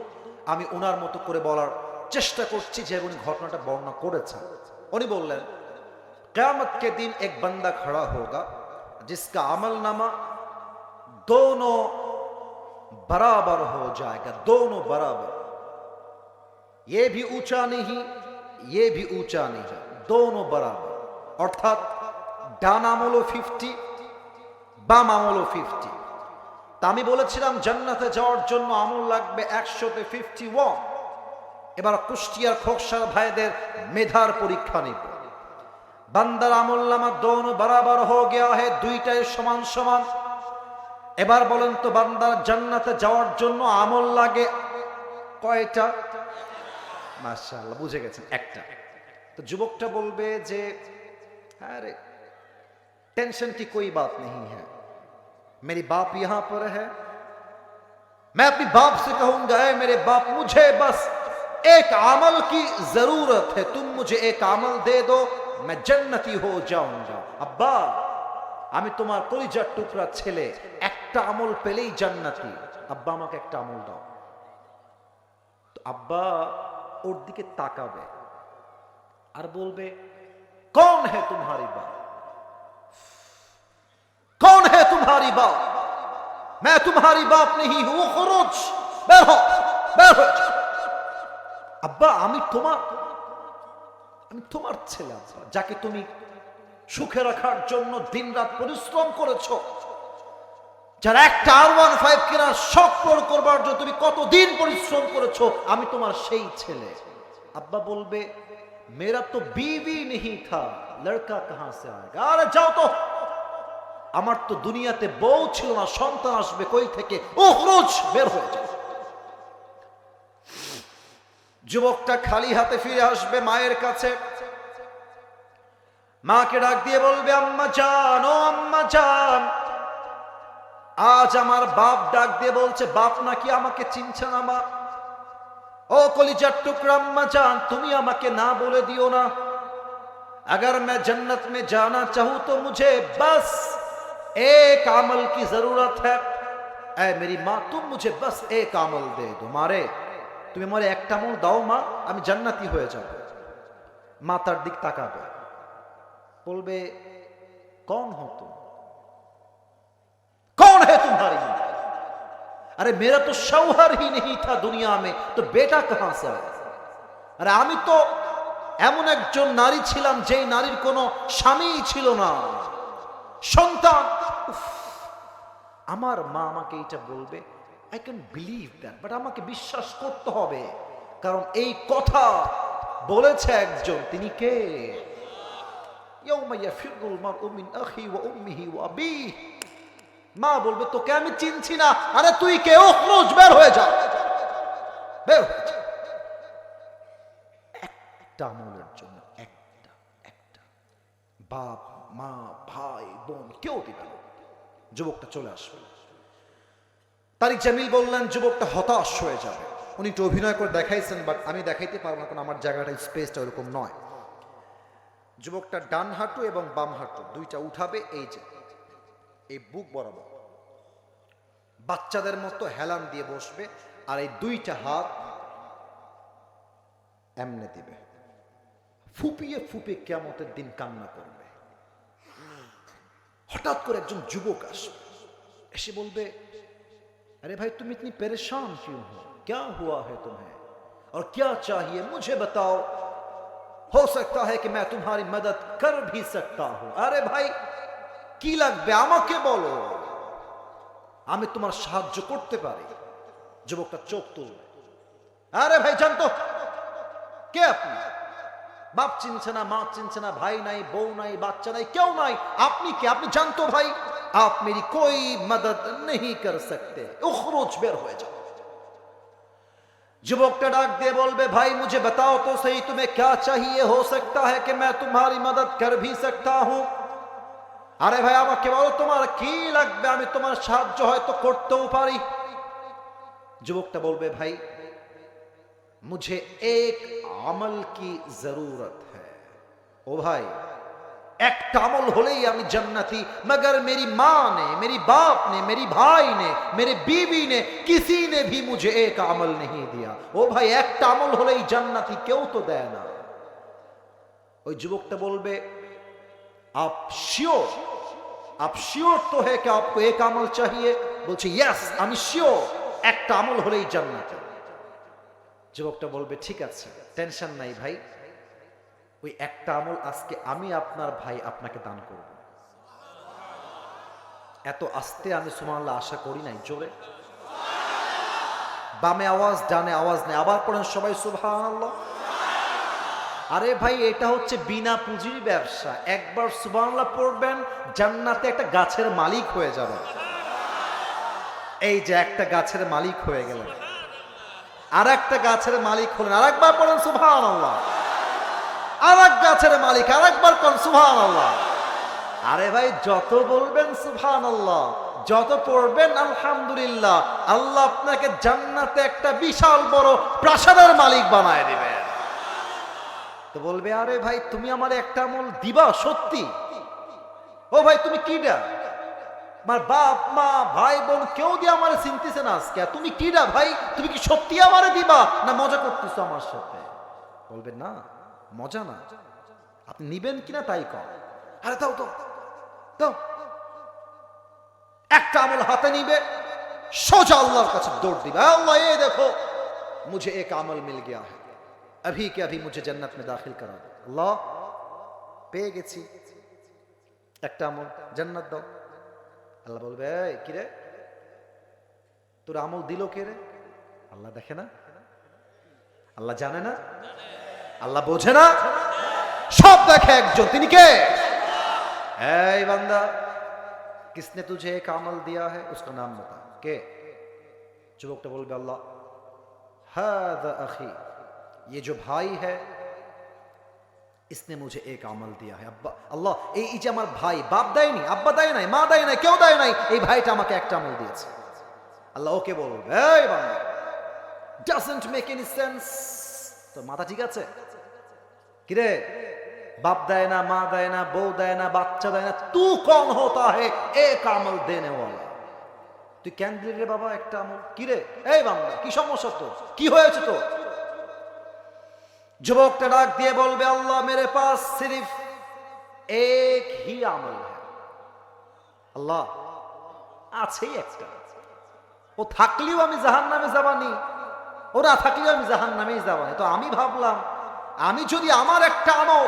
আমি ওনার মতো করে বলার চেষ্টা করছি যে উনি ঘটনাটা বর্ণনা করেছেন। উনি বললেন, কিয়ামত के दिन एक बंदा खड़ा होगा जिसका अमल नामा दोनों बराबर हो जाएगा, दोनों बराबर, ये भी ऊंचा नहीं ये भी ऊंचा नहीं, दोनों बराबर। अर्थात ডান আমলও 50, বাম আমলও 50। তা আমি বলেছিলাম জান্নাতে যাওয়ার জন্য আমল লাগবে 100তে 51, এবার কুষ্টিয়ার খোকসার ভাইদের মেধার পরীক্ষা নিব। বান্দার আমলনামা দোনো বরাবর হো গয়া হে, দুইটাই সমান সমান। এবার বলেন তো বান্দার জান্নাতে যাওয়ার জন্য আমল লাগে কয়টা? মাশাআল্লাহ, বুঝে গেছেন, একটা। তো যুবকটা বলবে যে আরে टेंशन की कोई बात नहीं है, मेरी बाप यहां पर है, मैं अपनी बाप से कहूंगा ऐ मेरे बाप मुझे बस एक अमल की जरूरत है, तुम मुझे एक अमल दे दो मैं जन्नती हो जाऊंगा। अब्बा আমি তোমার কলিজার টুকরা ছেলে, একটা আমল পেলেই জান্নাতি, আব্বা আমাকে একটা আমল দাও। তো আব্বা ওর দিকে তাকাবে আর বলবে कौन है तुम्हारी बाप, कौन है तुम्हारी बाप, मैं तुम्हारी बाप नहीं हूं, खुरुज, বের হও, বের হও। আব্বা আমি তোমার ছেলে, আব্বা যাকে তুমি সুখে রাখার জন্য দিনরাত পরিশ্রম করেছো, যার একটা R15 কেনার শখ পূরণ করবার জন্য তুমি কতদিন পরিশ্রম করেছো, আমি তোমার সেই ছেলে। আব্বা বলবে मेरा तो बीवी नहीं था, लड़का कहां से आएगा, আরে যাও তো, আমার তো দুনিয়াতে বউ ছিল না, সন্তান আসবে কই থেকে, উখরুজ, বের হয়ে যাও। যুবকটা খালি হাতে ফিরে আসবে মায়ের কাছে, মাকে ডাক দিয়ে বলবে আম্মা জান, ও আম্মা জান, আজ আমার বাপ ডাক দিয়ে বলছে, বাপ নাকি আমাকে চিনছে না মা। ओ कलिजार टुकड़ा अम्मा जान, তুমি আমাকে না বলে দিও না, अगर मैं जन्नत में जाना चाहूं तो मुझे बस एक अमल की जरूरत है, ऐ मेरी माँ तुम मुझे बस एक अमल दे दो, मारे তুমি আমারে একটা আমল দাও মা, আমি জান্নাতি হয়ে যাব। মা তার দিক তাকাবে, বলবে कौन हो तुम, कौन है तुम्हारी माँ, अरे मेरा तो शौहर ही नहीं था दुनिया में, तो बेटा कहां से आया, अरे আমি তো এমন একজন নারী ছিলাম যেই নারীর কোনো স্বামী ছিল না, সন্তান। আমার মা আমাকে এটা বলবে, I can believe that, but আমাকে বিশ্বাস করতে হবে, কারণ এই কথা বলেছে একজন, তিনি কে? ইয়াউমা ইয়াফিরুল মারউ মিন আখি ওয়া উম্মিহি ওয়া আবিহি। মা বলবে তোকে আমি চিনছি না, আরে তুই কে, উখরুজ, বের হয়ে যা, বের হয়ে যা। একটা আমলের জন্য একটা বাপ মা ভাই বোন কেউ দিবে না। যুবকটা চলে আসবে। তারিক জামিল বললেন যুবকটা হতাশ হয়ে যাবে। উনি একটু অভিনয় করে দেখাইছেন, বাট আমি দেখাইতে পারবো না, কারণ আমার জায়গাটা স্পেসটা ওরকম নয়। যুবকটা ডান হাঁটু এবং বাম হাঁটু দুইটা উঠাবে, এই যে এই বুক বরাবর, বাচ্চাদের মতো হেলান দিয়ে বসবে, আর এই দুইটা হাত এমনে দিবে, ফুপিয়ে ফুপিয়ে কিয়ামতের দিন কান্না করবে। হঠাৎ করে একজন যুবক আসবে, এসে বলবে अरे भाई तुम इतनी परेशान क्यों हो, क्या हुआ है तुम्हें और क्या चाहिए मुझे बताओ, हो सकता है कि मैं तुम्हारी मदद कर भी सकता हूं। अरे भाई কি লাগবে আমাকে বলো, আমি তোমার সাহায্য করতে পারি। যুবকটা চোখ তুলবে, আরে ভাই জানতো কে আপনি, বাপ চিনছে না, মা চিনছে না, ভাই নাই, বউ নাই, বাচ্চা নাই, কেউ নাই, আপনি কে, আপনি জানতো ভাই आप मेरी कोई मदद नहीं कर सकते, उखरुज, बेर हो जाओ। যুবকটা ডাক দিয়ে বলবে ভাই मुझे बताओ तो सही तुम्हें क्या चाहिए, हो सकता है कि मैं तुम्हारी मदद कर भी सकता हूं। আরে ভাই আমাকে বলো তোমার কি লাগবে, আমি তোমার সাহায্য হয়তো করতেও পারি। যুবকটা বলবে ভাই मुझे एक अमल की जरूरत है, ओ भाई একটা আমল হলেই আমি জান্নাতি, मगर मेरी माँ ने, मेरी बाप ने, मेरी भाई ने, मेरे बीवी ने, किसी ने भी मुझे एक अमल नहीं दिया। ও ভাই একটা আমল হলেই জান্নাতি, কেউ তো দেয় না। ওই যুবকটা বলবে आप श्योर तो है कि आपको एक अमल चाहिए, বলছে यस আমি শিওর, একটা আমল হলেই জান্নাতি। যুবকটা বলবে ঠিক আছে, টেনশন নাই ভাই, ওই একটা আমল আজকে আমি আপনার ভাই আপনাকে দান করব। এত আস্তে আমি সুবহানাল্লাহ আশা করি নাই, জোরে বামে আওয়াজ, ডানে আওয়াজ নেই। আবার পড়েন সবাই সুবহানাল্লাহ। আরে ভাই, এটা হচ্ছে বিনা পুঁজির ব্যবসা। একবার সুবহানাল্লাহ পড়বেন, জান্নাতে একটা গাছের মালিক হয়ে যাবেন। এই যে একটা গাছের মালিক হয়ে গেলেন, আর একটা গাছের মালিক হলেন। আর একবার পড়েন সুবহানাল্লাহ। আর এক গাছের মালিক, আর একবার কোন সুবহানাল্লাহ। আরে ভাই, যত বলবেন সুবহানাল্লাহ, যত পড়বেন আলহামদুলিল্লাহ, আল্লাহ আপনাকে জান্নাতে একটা বিশাল বড় প্রাসাদের মালিক বানায় দিবেন। তো বলবে, আরে ভাই তুমি আমার একটা আমল দিবা সত্যি? ও ভাই তুমি কিডা? আমার বাপ মা ভাই বোন কেউ দিয়ে আমার চিনতেছে না আজকে, তুমি কিডা ভাই? তুমি কি সত্যি আমারে দিবা না মজা করতেছো আমার সাথে? বলবে না, মজা না, আপনি নিবেন কিনা তাই কর। আরে দাও তো, দাও। একটা আমল হাতে নিবে, সোজা আল্লাহর কাছে দৌড় দিবে, আল্লাহ ये देखो मुझे एक अमल मिल गया है, अभी के अभी मुझे जन्नत में दाखिल करा दो। আল্লাহ পেয়ে গেছি একটা আমল, জান্নাত দাও। আল্লাহ বলবে, এই কি রে, তোর আমল দিল কে রে? আল্লাহ দেখে না? আল্লাহ জানে না? আল্লাহ বোঝে না? সব দেখে একজন, তিনি কে? এই বান্দা, किसने तुझे एक अमल दिया है, उसका नाम बता। के? যুবকটা বলবে, আল্লাহ हादा अखी, ये जो भाई है इसने मुझे एक अमल दिया है। अब्बा আল্লাহ, এই যে আমার ভাই, বাপ দেয়নি, আব্বা দেয় নাই, মা দেয় নাই, কেউ দেয় নাই, এই ভাইটা আমাকে একটা আমল দিয়েছে। আল্লাহ ওকে বলবে, এই বান্দা, doesn't make any sense, তো মাথা ঠিক আছে? কিরে, बाप देय ना, माँ देय ना, बो देय ना, बाच्चा देय ना, तू कौन होता है एक अमल देने वाला? তুই কেন দিলি রে বাবা একটা আমল? কি রে, এই বান্দা কি সমস্যা তো, কি হয়েছে তো? যুবকটা ডাক দিয়ে বলবে, আল্লাহ मेरे पास सिर्फ एक ही अमल है। আল্লাহ আছে একটা, ও থাকলেও আমি জাহান্নামে যাবানি, ও না থাকলেও আমি জাহান্নামেই যাবানি। তো আমি ভাবলাম, আমি যদি আমার একটা আমল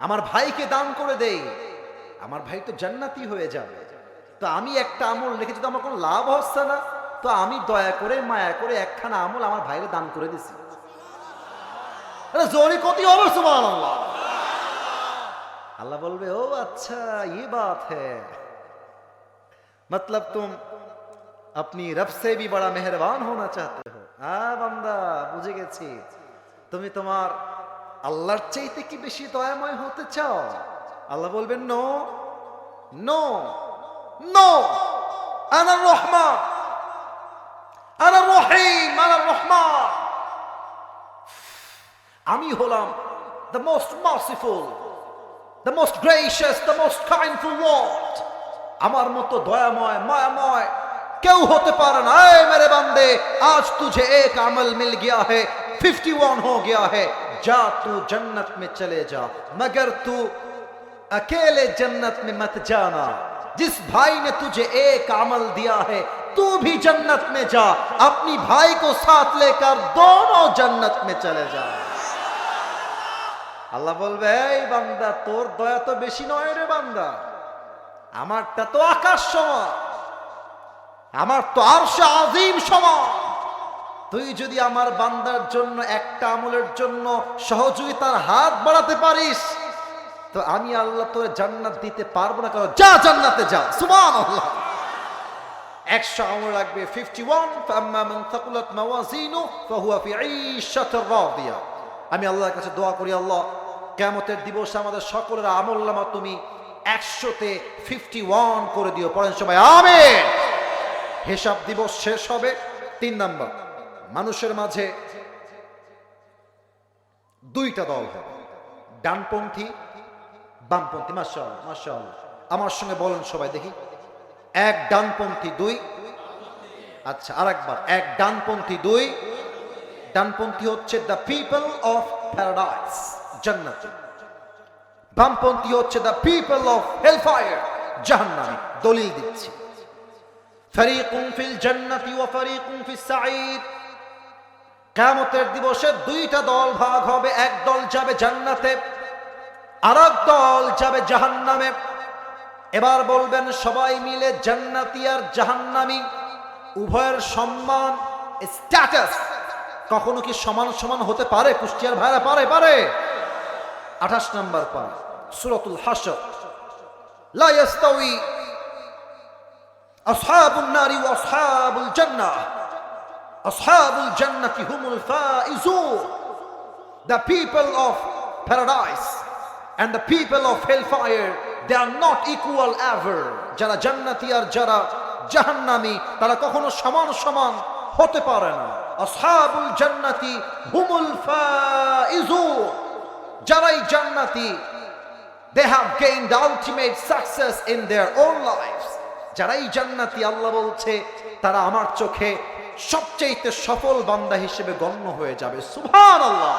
আমার ভাইকে দান করে দেই, আমার ভাই তো জান্নাতি হয়ে যাবে। তো আমি একটা আমল রেখেছি, তো আমার কোনো লাভ হচ্ছে না, তো আমি দয়া করে মায়া করে একখানা আমল আমার ভাইরে দান করে দিছি। জোরে কতি হবে সুবহানাল্লাহ। আল্লাহ বলবে, ও আচ্ছা ये बात है, मतलब तुम अपनी रब से भी बड़ा मेहरबान होना चाहते हो। বান্দা, বুঝে গেছি, তুমি তোমার আল্লাহর চাইতে কি বেশি দয়াময় হতে চাও? আল্লাহ বলবেন, নো নো নো, আনা রহমান, আনা রহিম, আনা রহমান, আমি হলাম the most merciful, the most gracious, the most kindful Lord। আমার মতো দয়াময় মায়াময় কেউ হতে পারে না। এই মেরে বান্দে, আজ तुझे एक अमल मिल गया है, 51 हो गया है, जा तू जन्नत में चले जा, मगर तू अकेले जन्नत में मत जाना। जिस भाई ने तुझे एक अमल दिया है, तू भी जन्नत में जा, अपनी भाई को साथ लेकर दोनों जन्नत में चले जा। আল্লাহ বলবে, এই বান্দা, তোর দয়া তো বেশি নয় রে বান্দা, আমারটা তো আকাশ সমান, আমার তো আরশে আজিম সমান। তুই যদি আমার বান্দার জন্য একটা আমলের জন্য সহযোগিতার হাত বাড়াতে পারিস, তো আমি আল্লাহ তোর জান্নাত দিতে পারবো না। কারণ যা, জান্নাতে যা। সুবহানাল্লাহ। 100 আমল লাগবে, 51, ফাম্মা মান থাকুলাত মাওয়াজিনু ফাহুয়া ফি ঈশাতির রাদিয়া। আমি আল্লাহর কাছে দোয়া করি, আল্লাহ কিয়ামতের দিবসে আমাদের সকলের আমলনামা তুমি 100-তে 51 করে দিও। পড়েন সবাই আমিন। হিসাব দিবস শেষ হবে। 3 নাম্বার, মানুষের মাঝে দুইটা দল হবে, ডানপন্থী বামপন্থী। মাশাআল্লাহ মাশাআল্লাহ, আমার সঙ্গে বলেন সবাই দেখি, এক ডানপন্থী, দুই। আচ্ছা আরেকবার, এক ডানপন্থী, দুই। ডানপন্থী হচ্ছে দ্য পিপল অফ প্যারাডাইস, জান্নাত। বামপন্থী হচ্ছে দ্য পিপল অফ হেলফায়ার, জাহান্নাম। দলিল দিচ্ছি, ফারিকুন ফিল জান্নাতি ওয়া ফারিকুন ফিস সাঈদ। কিয়ামতের দিবসে দুইটা দল ভাগ হবে, এক দল যাবে জান্নাতে, আরেক দল যাবে জাহান্নামে। এবার বলবেন সবাই মিলে, জান্নাতি আর জাহান্নামী উভয়ের সম্মান স্ট্যাটাস কখনো কি সমান সমান হতে পারে? কুষ্টিয়ার ভাইরা পারে? 28 নম্বর পারা সূরাতুল হাশর, লা ইয়াস্তাউই আসহাবুন নারি ওয়া আসহাবুল জান্নাহ, আসহাবুল জান্নাতি হুমুল Faizun. The people of paradise and the people of hellfire, they are not equal ever. যারা জান্নাতি আর যারা জাহান্নামী তারা কখনো সমান সমান হতে পারে না। আসহাবুল জান্নাতি হুমুল ফাইজুন, যারাই জান্নাতি, they have gained the ultimate success in their own lives. যারাই জান্নাতি আল্লাহ বলছে তারা আমার চোখে সবচেয়ে সফল বান্দা হিসেবে গণ্য হয়ে যাবে। সুবহানাল্লাহ।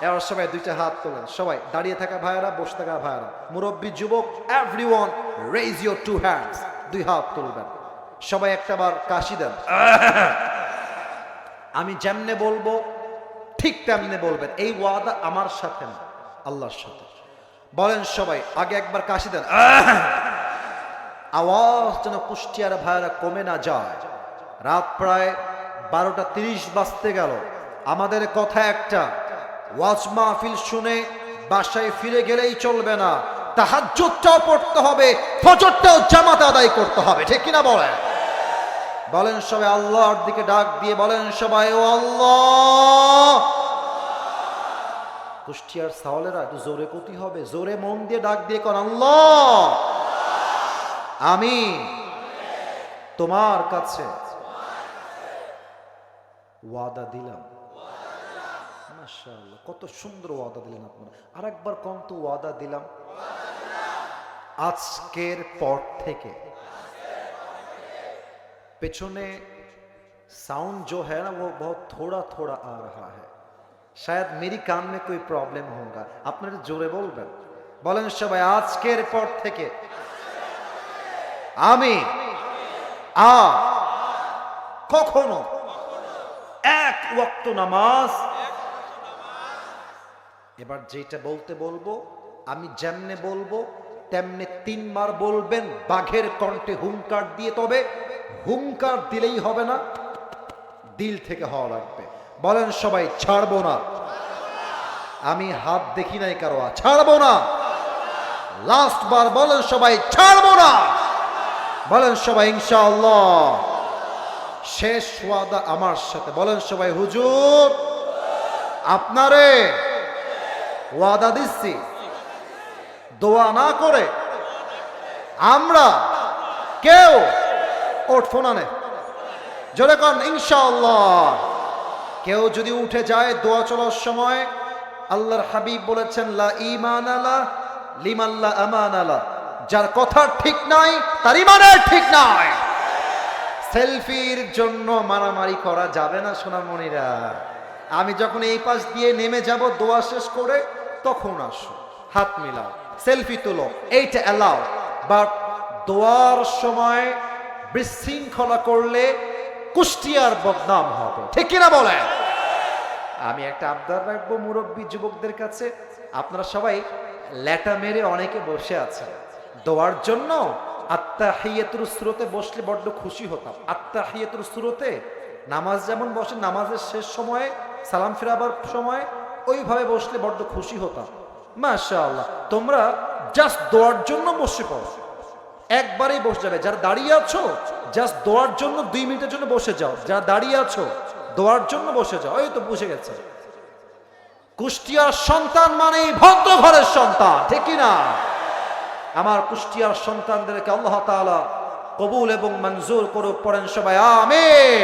এবার সবাই দুইটা হাত তোলেন, সবাই দাঁড়িয়ে থাকা ভাইয়েরা, বসে থাকা ভাইয়েরা, মুরব্বী, যুবক, everyone raise your two hands, দুই হাত তুলবেন। সবাই একটাবার কাশি দেন। আমি যেমনে বলবো ঠিক তেমনে বলবেন। এই ওয়াদা আমার সাথে না, আল্লাহর সাথে। বলেন সবাই, আগে একবার কাশি দেন। আওয়াজ যেন কুষ্টিয়ার ভাইয়েরা কমে না যায়। রাত প্রায় 12টা 30 বাজতে গেল। আমাদের কথা একটা, ওয়াজ মাহফিল শুনে বাসায় ফিরে গেলেই চলবে না, তাহাজ্জুদটাও পড়তে হবে, ফজরটাও জামাতে আদায় করতে হবে, ঠিক কিনা বলেন? বলেন সবাই আল্লাহর দিকে ডাক দিয়ে বলেন সবাই, ও আল্লাহ। কুষ্টিয়ার সাওয়ালেরা একটু জোরে কতি হবে, জোরে মন দিয়ে ডাক দিয়ে কর, আল্লাহ আমি তোমার কাছে ওয়াদা দিলাম। মাশাআল্লাহ, কত সুন্দর ওয়াদা দিলেন আপনারা। আরেকবার কোন তো ওয়াদা দিলাম। আজকের পর থেকে पेछने साउंड जो है ना वो बहुत थोड़ा थोड़ा आ रहा है, शायद मेरी कान में कोई प्रॉब्लम होगा। আপনারা জোরে বলবেন, বলেন সবাই, আজকের পর থেকে আমি আর কখনো এক ওয়াক্ত নামাজ, এবার যেটা বলতে বলবো আমি যেমনে বলবো তেমনে 3 বার বলবেন, বাঘের কণ্ঠে হুঙ্কার দিয়ে। তবে হুঙ্কার দিলেই হবে না, দিল থেকে হওয়া লাগবে। বলেন সবাই, ছাড়বো না। আমি হাত দেখি নাই কারো, ছাড়বো না। লাস্ট বার বলেন সবাই, ছাড়বো না। বলেন সবাই ইনশাআল্লাহ। শেষ ওয়াদা আমার সাথে, বলেন সবাই, হুজুর আপনারে ওয়াদা দিচ্ছি, দোয়া না করে আমরা কেউ উঠবো না। জোরে কন ইনশাআল্লাহ। কেউ যদি উঠে যায় দোয়া চলার সময়, আল্লাহর হাবিব বলেছেন, লা ঈমান আলা লিমান লা আমান আলা, যার কথা ঠিক নাই তার ঈমানের ঠিক নাই। সেলফির জন্য মারামারি করা যাবে না সোনামণিরা। আমি যখন এই পাশ দিয়ে নেমে যাব দোয়া শেষ করে, তখন আসো, হাত মিলাও, সেলফি তুলো, এইটা অ্যালাউ। বাট দোয়ার সময় বিশৃঙ্খলা করলে কুষ্টিয়ার বদনাম হবে, ঠিক কিনা বলেন? আমি একটা আবদার রাখবো মুরব্বী যুবকদের কাছে, আপনারা সবাই ল্যাটা মেরে অনেকে বসে আছেন দোয়ার জন্য। আত্তাহিয়াতুর সূরাতে বসলে বড্ড খুশি হতাম। আত্তাহিয়াতুর সূরাতে নামাজ যেমন বসে, নামাজের শেষ সময়ে সালাম ফিরাবার সময় ওইভাবে বসলে বড্ড খুশি হতাম। মাশাআল্লাহ, তোমরা জাস্ট দোয়ার জন্য বসে পড়ো, একবারেই বসে যাবে। যারা দাঁড়িয়ে আছো জাস্ট দোয়ার জন্য 2 মিনিটের জন্য বসে যাও। যারা দাঁড়িয়ে আছো দোয়ার জন্য বসে যাও। এই তো বুঝে গেছে, কুষ্টিয়ার সন্তান মানেই ভদ্র ঘরের সন্তান, ঠিক কিনা? আমার কুষ্টিয়ার সন্তানদেরকে আল্লাহ তাআলা কবুল এবং মঞ্জুর করুক। পড়েন সবাই আমিন।